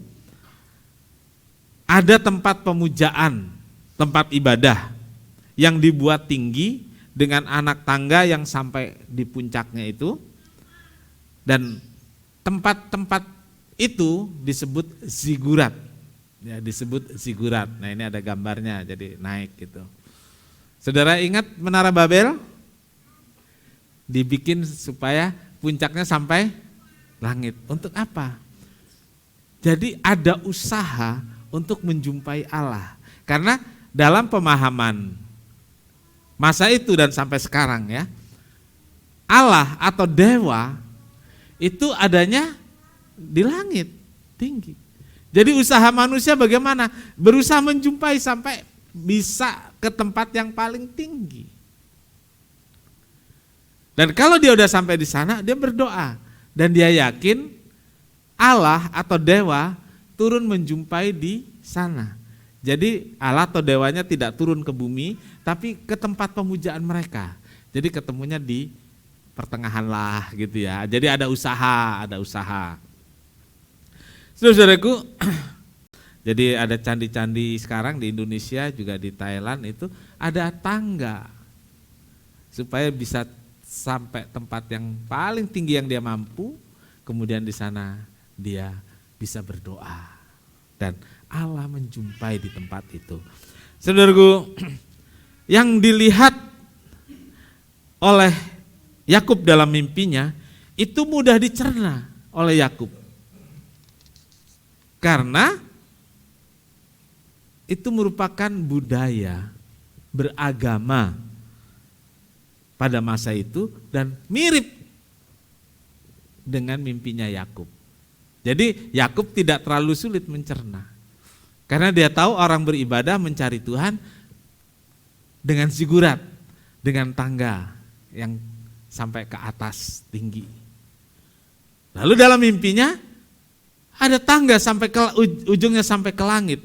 ada tempat pemujaan, tempat ibadah yang dibuat tinggi dengan anak tangga yang sampai di puncaknya itu, dan tempat-tempat itu disebut zigurat. Ya, disebut zigurat. Nah, ini ada gambarnya, jadi naik gitu. Saudara ingat Menara Babel? Dibikin supaya puncaknya sampai langit. Untuk apa? Jadi ada usaha untuk menjumpai Allah. Karena dalam pemahaman masa itu dan sampai sekarang ya, Allah atau dewa itu adanya di langit tinggi. Jadi usaha manusia bagaimana? Berusaha menjumpai sampai bisa ke tempat yang paling tinggi. Dan kalau dia udah sampai di sana, dia berdoa dan dia yakin Allah atau dewa turun menjumpai di sana. Jadi Allah atau dewanya tidak turun ke bumi, tapi ke tempat pemujaan mereka. Jadi ketemunya di pertengahan lah gitu ya. Jadi ada usaha, Saudaraku, jadi ada candi-candi sekarang di Indonesia juga di Thailand itu ada tangga supaya bisa sampai tempat yang paling tinggi yang dia mampu, kemudian di sana dia bisa berdoa dan Allah menjumpai di tempat itu. Saudaraku, yang dilihat oleh Yakub dalam mimpinya itu mudah dicerna oleh Yakub. Karena itu merupakan budaya beragama pada masa itu dan mirip dengan mimpinya Yakub. Jadi Yakub tidak terlalu sulit mencerna. Karena dia tahu orang beribadah mencari Tuhan dengan zigurat, dengan tangga yang sampai ke atas tinggi. Lalu dalam mimpinya ada tangga sampai ke ujungnya sampai ke langit.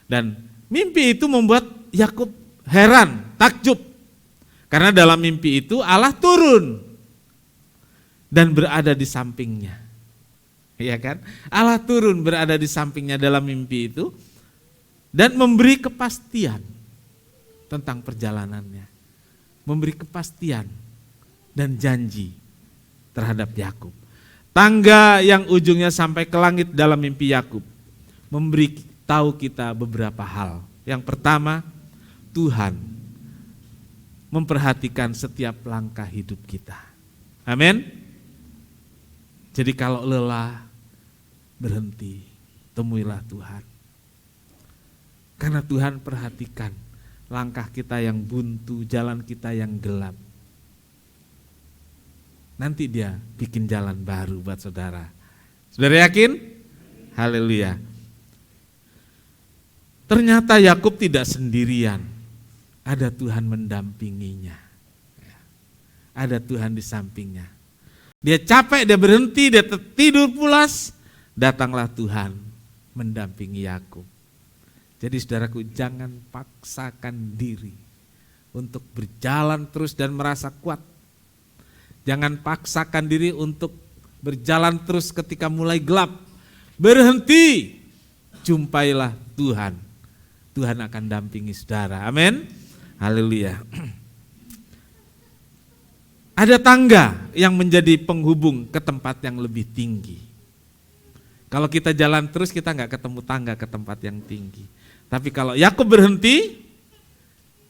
Dan mimpi itu membuat Yakub heran, takjub. Karena dalam mimpi itu Allah turun dan berada di sampingnya. Iya kan? Allah turun berada di sampingnya dalam mimpi itu dan memberi kepastian tentang perjalanannya. Memberi kepastian dan janji terhadap Yakub. Tangga yang ujungnya sampai ke langit dalam mimpi Yakub memberi tahu kita beberapa hal. Yang pertama, Tuhan memperhatikan setiap langkah hidup kita. Amin. Jadi kalau lelah, berhenti, temuilah Tuhan. Karena Tuhan perhatikan langkah kita yang buntu, jalan kita yang gelap. Nanti dia bikin jalan baru buat saudara. Saudara yakin? Haleluya. Ternyata Yakub tidak sendirian. Ada Tuhan mendampinginya. Ada Tuhan di sampingnya. Dia capek, dia berhenti, dia tidur pulas. Datanglah Tuhan mendampingi Yakub. Jadi saudaraku, jangan paksakan diri untuk berjalan terus dan merasa kuat. Jangan paksakan diri untuk berjalan terus ketika mulai gelap. Berhenti, jumpailah Tuhan. Tuhan akan dampingi saudara. Amin. Haleluya. Ada tangga yang menjadi penghubung ke tempat yang lebih tinggi. Kalau kita jalan terus kita nggak ketemu tangga ke tempat yang tinggi. Tapi kalau Yakub berhenti,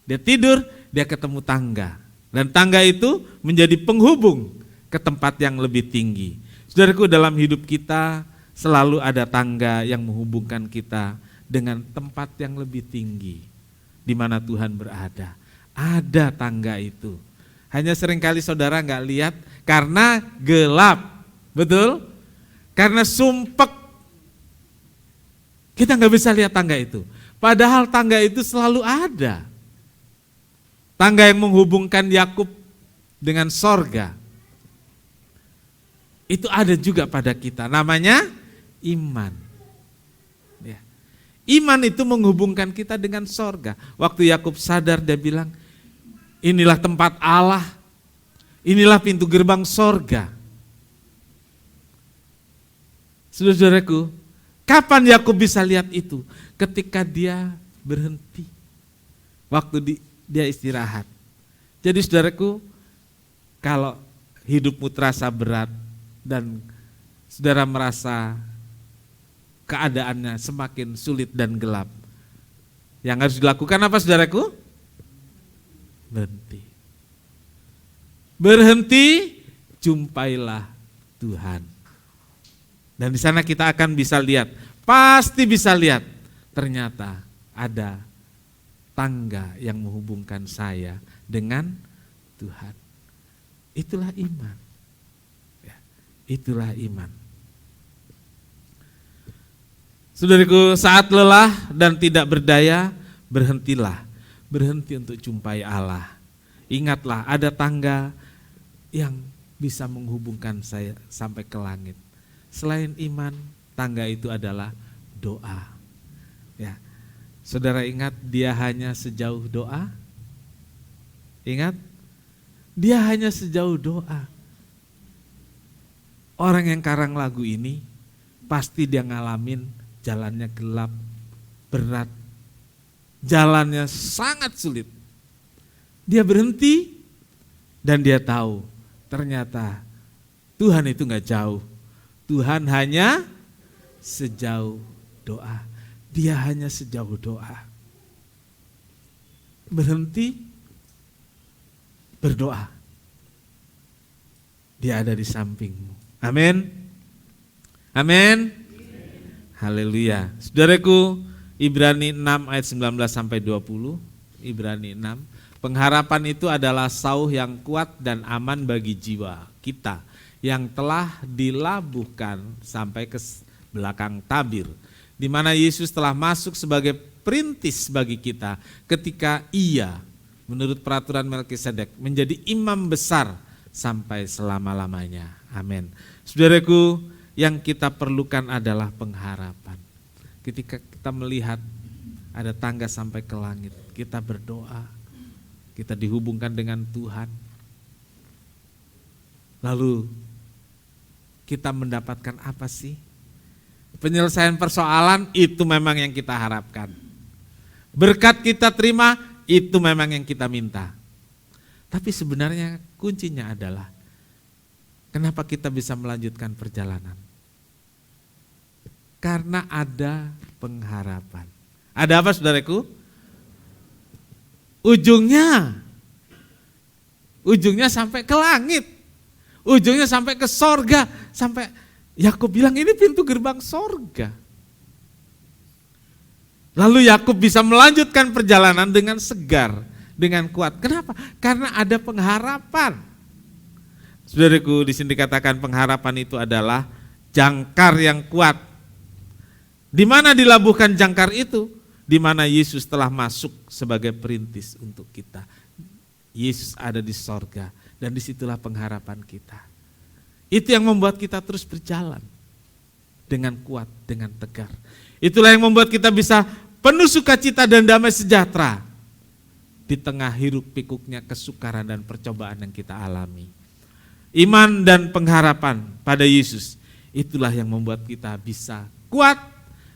dia tidur, dia ketemu tangga Dan tangga itu menjadi penghubung ke tempat yang lebih tinggi. Saudaraku, dalam hidup kita selalu ada tangga yang menghubungkan kita dengan tempat yang lebih tinggi di mana Tuhan berada. Ada tangga itu. Hanya seringkali saudara nggak lihat karena gelap. Betul? Karena sumpek. Kita nggak bisa lihat tangga itu. Padahal tangga itu selalu ada. Tangga yang menghubungkan Yakub dengan sorga. Itu ada juga pada kita. Namanya iman. Ya. Iman itu menghubungkan kita dengan sorga. Waktu Yakub sadar, dia bilang, inilah tempat Allah. Inilah pintu gerbang sorga. Saudara-saudaraku, kapan Yakub bisa lihat itu? Ketika dia berhenti. Waktu dia istirahat. Jadi saudaraku, kalau hidupmu terasa berat dan saudara merasa keadaannya semakin sulit dan gelap, yang harus dilakukan apa saudaraku? Berhenti. Berhenti, jumpailah Tuhan. Dan di sana kita akan bisa lihat, pasti bisa lihat, ternyata ada tangga yang menghubungkan saya dengan Tuhan. Itulah iman. Ya, itulah iman. Saudaraku, saat lelah dan tidak berdaya, berhentilah. Berhenti untuk jumpai Allah. Ingatlah, ada tangga yang bisa menghubungkan saya sampai ke langit. Selain iman, tangga itu adalah doa. Ya. Saudara ingat dia hanya sejauh doa? Ingat? Dia hanya sejauh doa. Orang yang karang lagu ini pasti dia ngalamin jalannya gelap, berat, jalannya sangat sulit. Dia berhenti dan dia tahu ternyata Tuhan itu gak jauh. Tuhan hanya sejauh doa. Dia hanya sejauh doa. Berhenti, berdoa. Dia ada di sampingmu. Amin. Amin. Haleluya. Saudaraku, Ibrani 6 ayat 19 sampai 20. Ibrani 6. Pengharapan itu adalah sauh yang kuat dan aman bagi jiwa kita yang telah dilabuhkan sampai ke belakang tabir, di mana Yesus telah masuk sebagai perintis bagi kita ketika ia menurut peraturan Melkisedek menjadi imam besar sampai selama-lamanya. Amin. Saudaraku, yang kita perlukan adalah pengharapan. Ketika kita melihat ada tangga sampai ke langit, kita berdoa, kita dihubungkan dengan Tuhan. Lalu kita mendapatkan apa sih? Penyelesaian persoalan itu memang yang kita harapkan. Berkat kita terima itu memang yang kita minta. Tapi sebenarnya kuncinya adalah kenapa kita bisa melanjutkan perjalanan? Karena ada pengharapan. Ada apa saudaraku? Ujungnya sampai ke langit. Ujungnya sampai ke sorga. Sampai Yakub bilang ini pintu gerbang sorga. Lalu Yakub bisa melanjutkan perjalanan dengan segar, dengan kuat. Kenapa? Karena ada pengharapan. Saudaraku, di sini dikatakan pengharapan itu adalah jangkar yang kuat. Di mana dilabuhkan jangkar itu? Di mana Yesus telah masuk sebagai perintis untuk kita. Yesus ada di sorga dan disitulah pengharapan kita. Itu yang membuat kita terus berjalan dengan kuat, dengan tegar. Itulah yang membuat kita bisa penuh sukacita dan damai sejahtera di tengah hiruk pikuknya kesukaran dan percobaan yang kita alami. Iman dan pengharapan pada Yesus, itulah yang membuat kita bisa kuat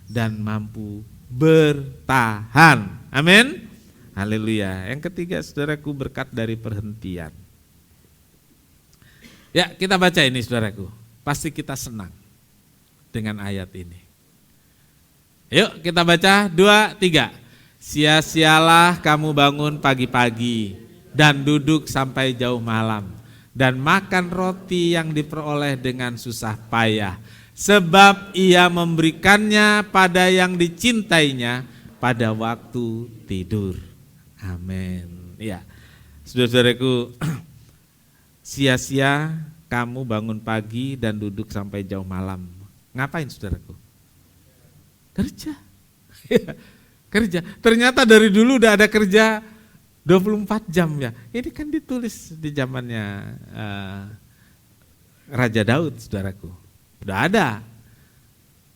dan mampu bertahan. Amin. Haleluya. Yang ketiga, saudaraku, berkat dari perhentian. Ya, kita baca ini saudaraku. Pasti kita senang dengan ayat ini. Yuk kita baca 2, 3. Sia-sialah kamu bangun pagi-pagi dan duduk sampai jauh malam, dan makan roti yang diperoleh dengan susah payah, sebab ia memberikannya pada yang dicintainya pada waktu tidur. Amin. Ya, saudara-saudaraku, sia-sia kamu bangun pagi dan duduk sampai jauh malam. Ngapain saudaraku? Kerja. Kerja. Ternyata dari dulu udah ada kerja 24 jam ya. Ini kan ditulis di zamannya Raja Daud, saudaraku. Udah ada.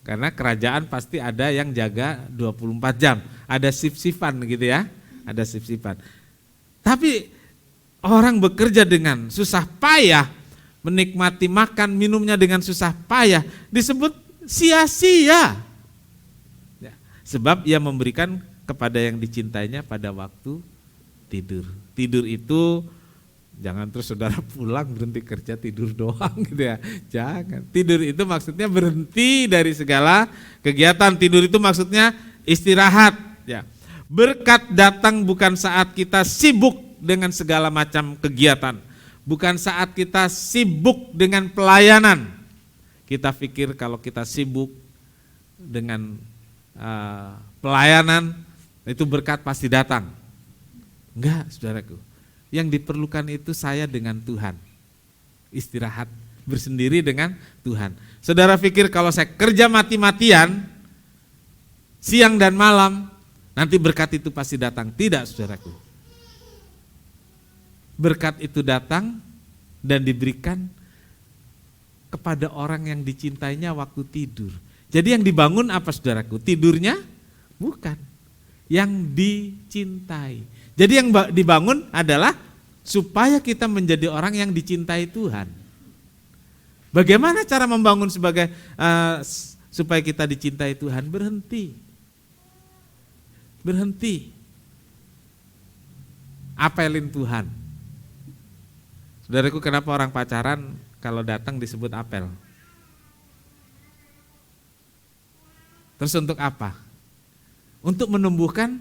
Karena kerajaan pasti ada yang jaga 24 jam. Ada sip-sipan gitu ya. Ada sip-sipan. Tapi orang bekerja dengan susah payah, menikmati makan minumnya dengan susah payah, disebut sia-sia. Ya, sebab ia memberikan kepada yang dicintainya pada waktu tidur. Tidur itu jangan terus saudara pulang berhenti kerja tidur doang gitu ya. Jangan. Tidur itu maksudnya berhenti dari segala kegiatan. Tidur itu maksudnya istirahat ya. Berkat datang bukan saat kita sibuk dengan segala macam kegiatan. Bukan saat kita sibuk dengan pelayanan. Kita pikir kalau kita sibuk dengan pelayanan itu berkat pasti datang. Enggak, saudaraku. Yang diperlukan itu saya dengan Tuhan. Istirahat bersendiri dengan Tuhan. Saudara pikir kalau saya kerja mati-matian siang dan malam, nanti berkat itu pasti datang. Tidak, saudaraku. Berkat itu datang dan diberikan kepada orang yang dicintainya waktu tidur. Jadi yang dibangun apa, saudaraku? Tidurnya? Bukan. Yang dicintai. Jadi yang dibangun adalah supaya kita menjadi orang yang dicintai Tuhan. Bagaimana cara membangun sebagai supaya kita dicintai Tuhan? Berhenti. Berhenti. Apelin Tuhan. Saudaraku, kenapa orang pacaran kalau datang disebut apel? Terus untuk apa? Untuk menumbuhkan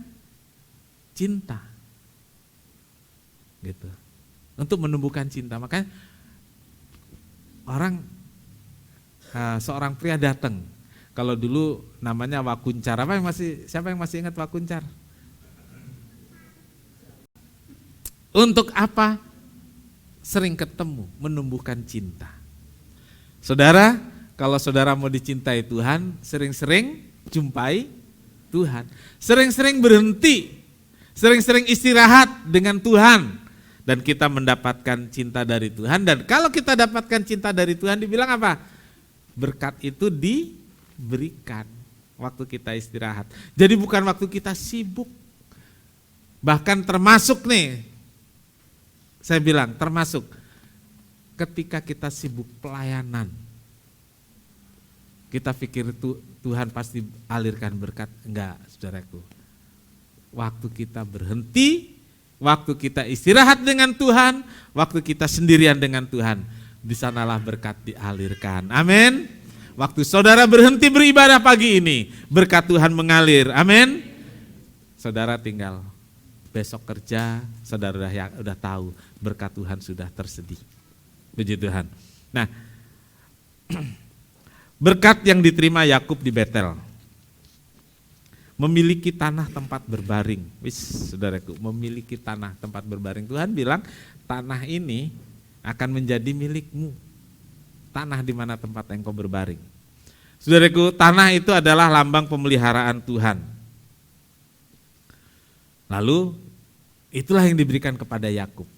cinta. Gitu. Untuk menumbuhkan cinta. Makanya seorang pria datang. Kalau dulu namanya wakuncar. Siapa yang masih ingat wakuncar? Untuk apa? Sering ketemu, menumbuhkan cinta. Saudara, kalau saudara mau dicintai Tuhan, sering-sering jumpai Tuhan. Sering-sering berhenti, sering-sering istirahat dengan Tuhan. Dan kita mendapatkan cinta dari Tuhan. Dan kalau kita dapatkan cinta dari Tuhan, dibilang apa? Berkat itu diberikan waktu kita istirahat. Jadi bukan waktu kita sibuk. Bahkan termasuk nih, saya bilang termasuk ketika kita sibuk pelayanan. Kita pikir Tuhan pasti alirkan berkat. Enggak, saudaraku. Waktu kita berhenti, waktu kita istirahat dengan Tuhan, waktu kita sendirian dengan Tuhan, di sanalah berkat dialirkan. Amin. Waktu saudara berhenti beribadah pagi ini, berkat Tuhan mengalir. Amin. Saudara tinggal besok kerja, saudara udah tahu berkat Tuhan sudah tersedia. Puji Tuhan. Nah, berkat yang diterima Yakub di Betel, memiliki tanah tempat berbaring. Saudaraku, memiliki tanah tempat berbaring. Tuhan bilang, tanah ini akan menjadi milikmu. Tanah di mana tempat engkau berbaring. Saudaraku, tanah itu adalah lambang pemeliharaan Tuhan. Lalu, itulah yang diberikan kepada Yakub.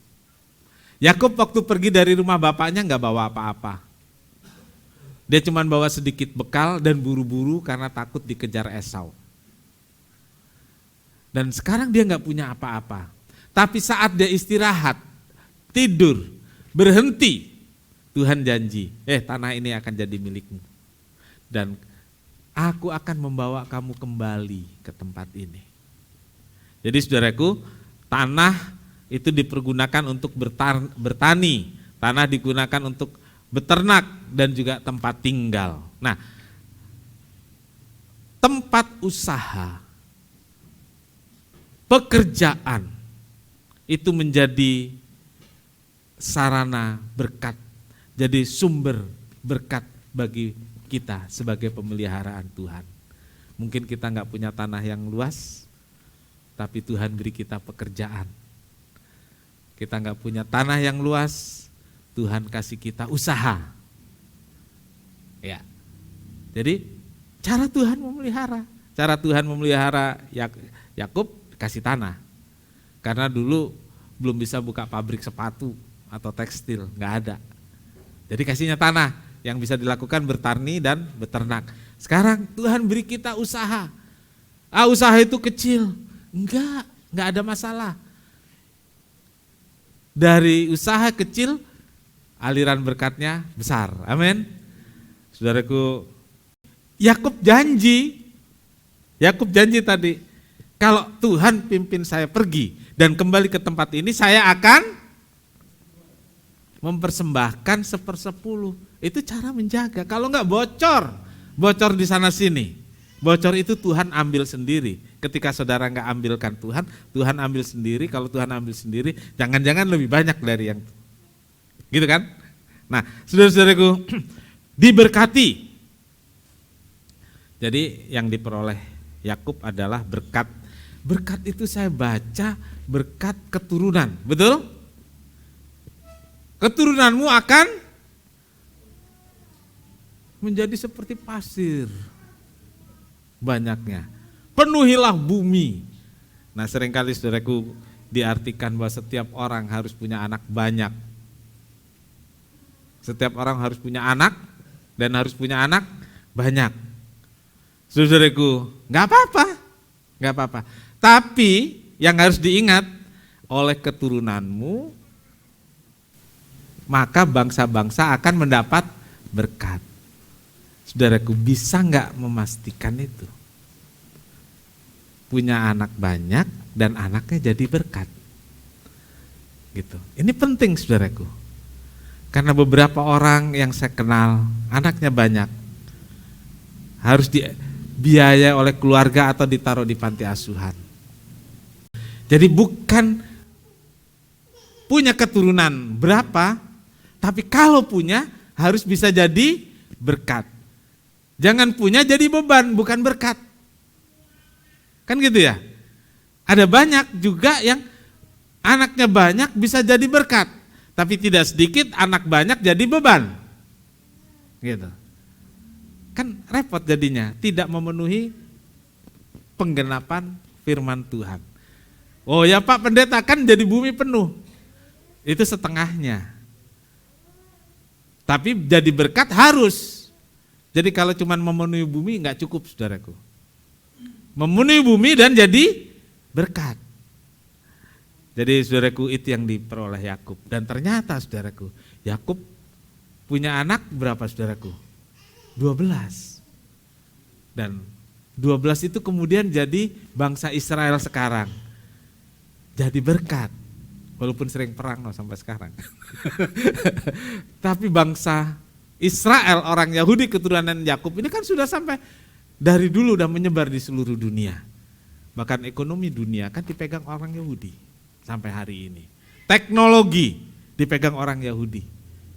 Yakub waktu pergi dari rumah bapaknya enggak bawa apa-apa. Dia cuma bawa sedikit bekal dan buru-buru karena takut dikejar Esau. Dan sekarang dia nggak punya apa-apa. Tapi saat dia istirahat, tidur, berhenti, Tuhan janji, tanah ini akan jadi milikmu. Dan aku akan membawa kamu kembali ke tempat ini. Jadi saudaraku, tanah itu dipergunakan untuk bertani, tanah digunakan untuk beternak dan juga tempat tinggal. Nah, tempat usaha, pekerjaan, itu menjadi sarana berkat, jadi sumber berkat bagi kita sebagai pemeliharaan Tuhan. Mungkin kita nggak punya tanah yang luas, tapi Tuhan beri kita pekerjaan. Kita nggak punya tanah yang luas, Tuhan kasih kita usaha. Ya, jadi cara Tuhan memelihara Yakub kasih tanah. Karena dulu belum bisa buka pabrik sepatu atau tekstil, nggak ada. Jadi kasihnya tanah yang bisa dilakukan bertani dan beternak. Sekarang Tuhan beri kita usaha. Usaha itu kecil. Enggak ada masalah. Dari usaha kecil, aliran berkatnya besar. Amin. Saudaraku, Yakub janji tadi, kalau Tuhan pimpin saya pergi dan kembali ke tempat ini, saya akan mempersembahkan 1/10. Itu cara menjaga. Kalau enggak bocor di sana sini. Bocor itu Tuhan ambil sendiri. Ketika saudara enggak ambilkan Tuhan, Tuhan ambil sendiri. Kalau Tuhan ambil sendiri, jangan-jangan lebih banyak dari yang gitu kan? Nah, saudara-saudaraku, diberkati. Jadi yang diperoleh Yakub adalah berkat. Berkat itu saya baca berkat keturunan, betul? Keturunanmu akan menjadi seperti pasir banyaknya. Penuhilah bumi. Nah, seringkali saudaraku diartikan bahwa setiap orang harus punya anak banyak. Setiap orang harus punya anak dan harus punya anak banyak. Saudaraku, enggak apa-apa. Tapi yang harus diingat, oleh keturunanmu maka bangsa-bangsa akan mendapat berkat. Saudaraku, bisa enggak memastikan itu? Punya anak banyak dan anaknya jadi berkat. Gitu. Ini penting saudaraku. Karena beberapa orang yang saya kenal, anaknya banyak. Harus dibiayai oleh keluarga atau ditaruh di panti asuhan. Jadi bukan punya keturunan berapa, tapi kalau punya harus bisa jadi berkat. Jangan punya jadi beban, bukan berkat. Kan gitu ya? Ada banyak juga yang anaknya banyak bisa jadi berkat, tapi tidak sedikit anak banyak jadi beban. Gitu. Kan repot jadinya, tidak memenuhi penggenapan firman Tuhan. Oh ya Pak Pendeta, kan jadi bumi penuh. Itu setengahnya. Tapi jadi berkat harus. Jadi kalau cuma memenuhi bumi enggak cukup saudaraku. Memenuhi bumi dan jadi berkat. Jadi saudaraku, itu yang diperoleh Yakub. Dan ternyata saudaraku, Yakub punya anak berapa saudaraku? 12. Dan 12 itu kemudian jadi bangsa Israel sekarang. Jadi berkat. Walaupun sering perang sampai sekarang. Tapi bangsa Israel, orang Yahudi keturunan Yakub ini kan sudah sampai dari dulu udah menyebar di seluruh dunia. Bahkan ekonomi dunia kan dipegang orang Yahudi sampai hari ini. Teknologi dipegang orang Yahudi.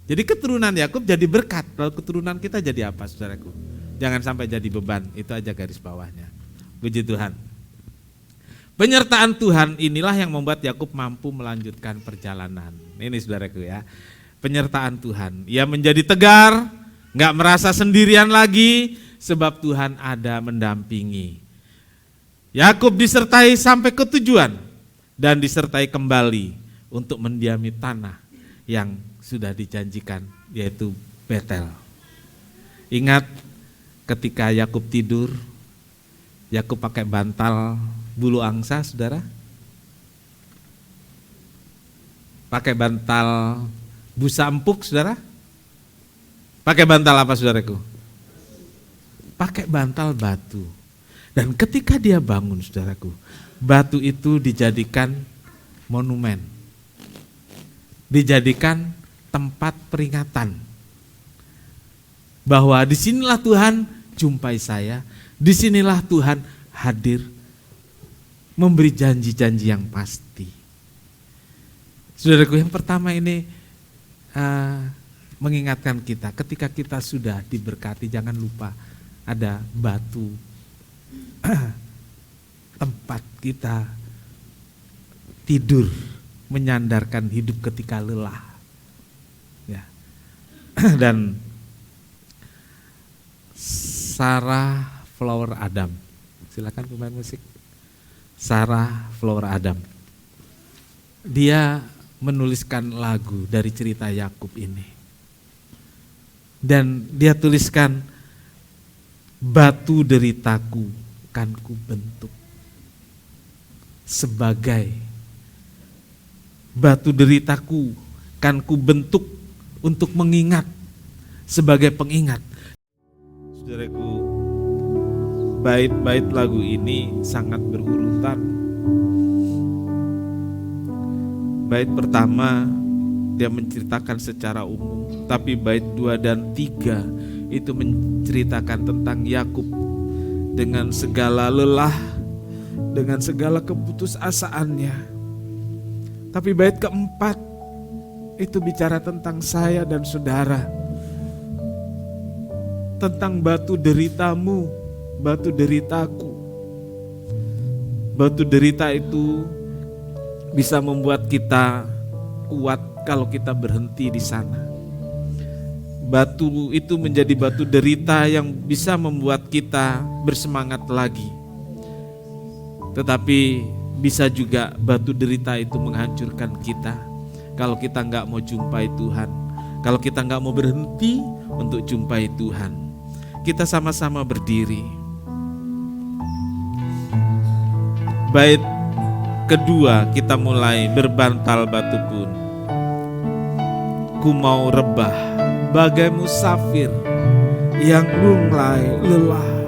Jadi keturunan Yakub jadi berkat. Lalu keturunan kita jadi apa saudaraku? Jangan sampai jadi beban, itu aja garis bawahnya. Puji Tuhan. Penyertaan Tuhan inilah yang membuat Yakub mampu melanjutkan perjalanan. Ini saudaraku ya. Penyertaan Tuhan. Ia menjadi tegar, enggak merasa sendirian lagi sebab Tuhan ada mendampingi. Yakub disertai sampai ke tujuan dan disertai kembali untuk mendiami tanah yang sudah dijanjikan, yaitu Betel. Ingat ketika Yakub tidur, Yakub pakai bantal bulu angsa, saudara. Pakai bantal busa empuk, saudara. Pakai bantal apa, saudaraku? Pakai bantal batu. Dan ketika dia bangun, saudaraku, batu itu dijadikan monumen. Dijadikan tempat peringatan. Bahwa disinilah Tuhan jumpai saya, disinilah Tuhan hadir, memberi janji-janji yang pasti. Saudaraku, yang pertama ini mengingatkan kita, ketika kita sudah diberkati, jangan lupa ada batu tempat kita tidur, menyandarkan hidup ketika lelah. Ya. Dan Sarah Flower Adam, silakan pemain musik. Sarah Flower Adam, dia menuliskan lagu dari cerita Yakub ini. Dan dia tuliskan, batu deritaku kan ku bentuk sebagai batu deritaku kan ku bentuk untuk mengingat, sebagai pengingat. Saudaraku, bait-bait lagu ini sangat berurutan. Bait pertama dia menceritakan secara umum, tapi bait 2 dan 3 itu menceritakan tentang Yakub dengan segala lelah, dengan segala keputusasaannya. Tapi bait keempat itu bicara tentang saya dan saudara, tentang batu deritamu, batu deritaku. Batu derita itu bisa membuat kita kuat kalau kita berhenti di sana. Batu itu menjadi batu derita yang bisa membuat kita bersemangat lagi. Tetapi bisa juga batu derita itu menghancurkan kita kalau kita nggak mau jumpai Tuhan, kalau kita nggak mau berhenti untuk jumpai Tuhan. Kita sama-sama berdiri. Bait kedua kita mulai, berbantal batu pun ku mau rebah bagai musafir yang lunglai lelah. Berbantal batu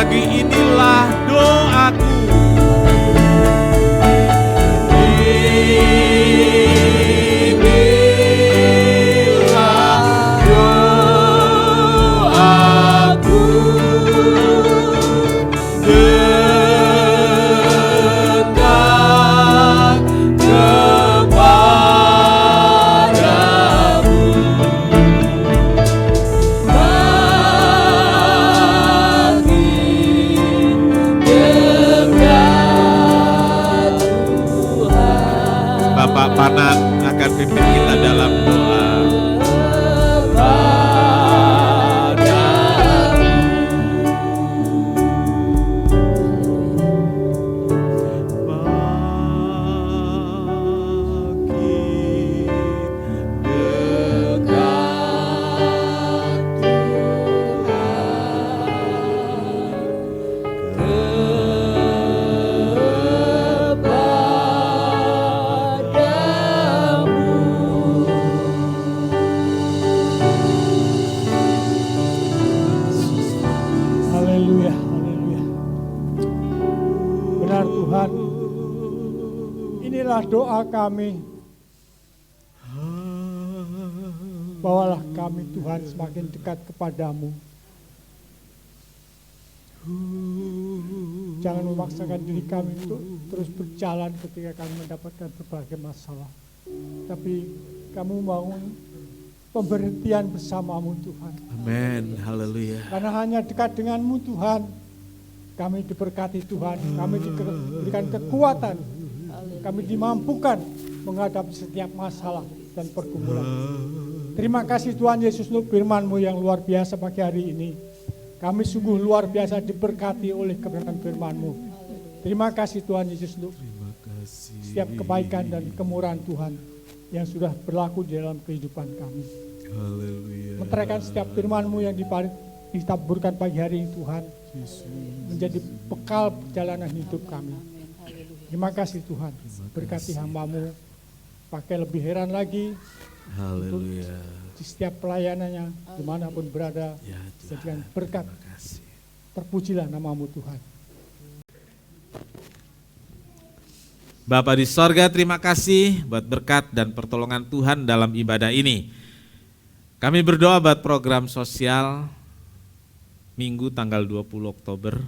lagi, inilah doaku. Bapak Panan akan pimpin kita dalam doa. Haleluya, haleluya. Benar Tuhan, inilah doa kami. Bawalah kami Tuhan semakin dekat kepadamu. Jangan memaksakan diri kami untuk terus berjalan ketika kami mendapatkan berbagai masalah. Tapi kami membangun pemberhentian bersamamu Tuhan. Amin, haleluya. Karena hanya dekat denganmu Tuhan, kami diberkati Tuhan, kami diberikan kekuatan, kami dimampukan menghadapi setiap masalah dan pergumulan. Terima kasih Tuhan Yesus untuk firman-Mu yang luar biasa pagi hari ini. Kami sungguh luar biasa diberkati oleh kebenaran firman-Mu. Terima kasih Tuhan Yesus untuk setiap kebaikan dan kemurahan Tuhan yang sudah berlaku di dalam kehidupan kami. Haleluya. Meteraikan setiap firman-Mu yang ditaburkan pagi hari ini Tuhan, menjadi bekal perjalanan hidup kami. Terima kasih Tuhan, berkati hamba-Mu, pakai lebih heran lagi, Haleluya. di setiap pelayanannya, dimanapun berada, Ya jadikan Tuhan, berkat. terima kasih. Terpujilah nama-Mu Tuhan. Bapa di sorga, terima kasih buat berkat dan pertolongan Tuhan dalam ibadah ini. Kami berdoa buat program sosial Minggu tanggal 20 Oktober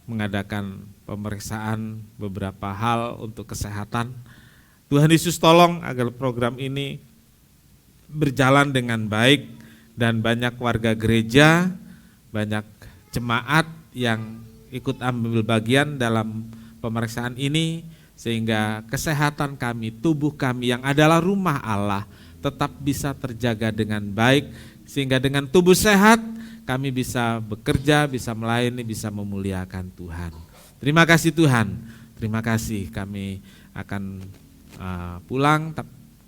mengadakan pemeriksaan beberapa hal untuk kesehatan. Tuhan Yesus tolong agar program ini berjalan dengan baik dan banyak warga gereja, banyak jemaat yang ikut ambil bagian dalam pemeriksaan ini sehingga kesehatan kami, tubuh kami yang adalah rumah Allah tetap bisa terjaga dengan baik sehingga dengan tubuh sehat kami bisa bekerja, bisa melayani, bisa memuliakan Tuhan. Terima kasih Tuhan, terima kasih. Kami akan pulang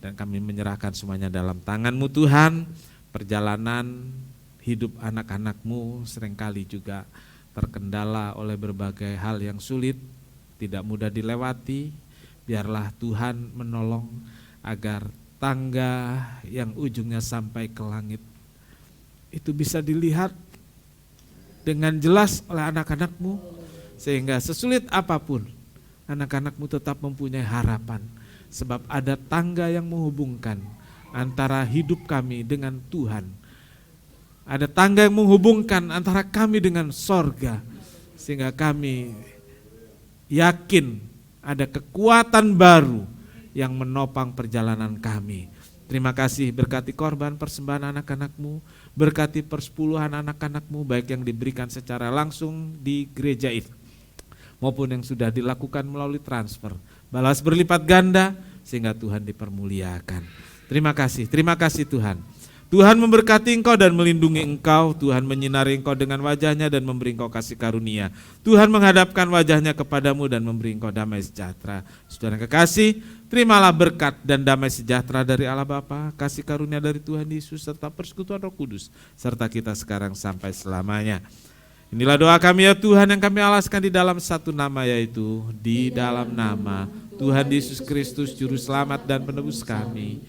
dan kami menyerahkan semuanya dalam tangan-Mu Tuhan. Perjalanan hidup anak-anak-Mu seringkali juga terkendala oleh berbagai hal yang sulit, tidak mudah dilewati. Biarlah Tuhan menolong agar tangga yang ujungnya sampai ke langit itu bisa dilihat dengan jelas oleh anak-anak-Mu, sehingga sesulit apapun anak-anak-Mu tetap mempunyai harapan, sebab ada tangga yang menghubungkan antara hidup kami dengan Tuhan. Ada tangga yang menghubungkan antara kami dengan sorga, sehingga kami yakin ada kekuatan baru yang menopang perjalanan kami. Terima kasih, berkati korban persembahan anak-anak-Mu, berkati persepuluhan anak-anak-Mu baik yang diberikan secara langsung di gereja ini maupun yang sudah dilakukan melalui transfer. Balas berlipat ganda sehingga Tuhan dipermuliakan. Terima kasih Tuhan. Tuhan memberkati engkau dan melindungi engkau. Tuhan menyinari engkau dengan wajahnya dan memberi engkau kasih karunia. Tuhan menghadapkan wajahnya kepadamu dan memberi engkau damai sejahtera. Saudara kekasih, terimalah berkat dan damai sejahtera dari Allah Bapa, kasih karunia dari Tuhan Yesus serta persekutuan Roh Kudus serta kita sekarang sampai selamanya. Inilah doa kami ya Tuhan yang kami alaskan di dalam satu nama, yaitu di dalam nama Tuhan Yesus Kristus Juru Selamat dan Penebus kami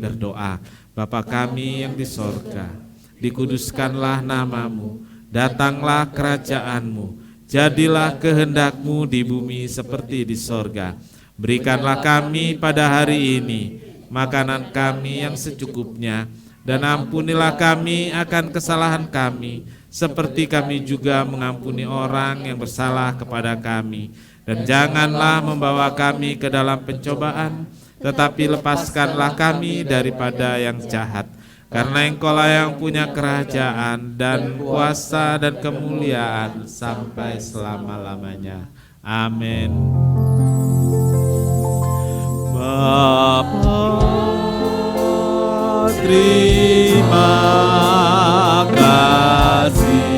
berdoa. Bapa kami yang di sorga, dikuduskanlah namamu, Datanglah kerajaan-Mu, jadilah kehendak-Mu di bumi seperti di sorga. Berikanlah kami pada hari ini makanan kami yang secukupnya, dan ampunilah kami akan kesalahan kami, seperti kami juga mengampuni orang yang bersalah kepada kami. Dan janganlah membawa kami ke dalam pencobaan, tetapi lepaskanlah kami daripada yang jahat. Karena Engkaulah yang punya kerajaan dan kuasa dan kemuliaan sampai selama-lamanya. Amin. Bapa, terima kasih.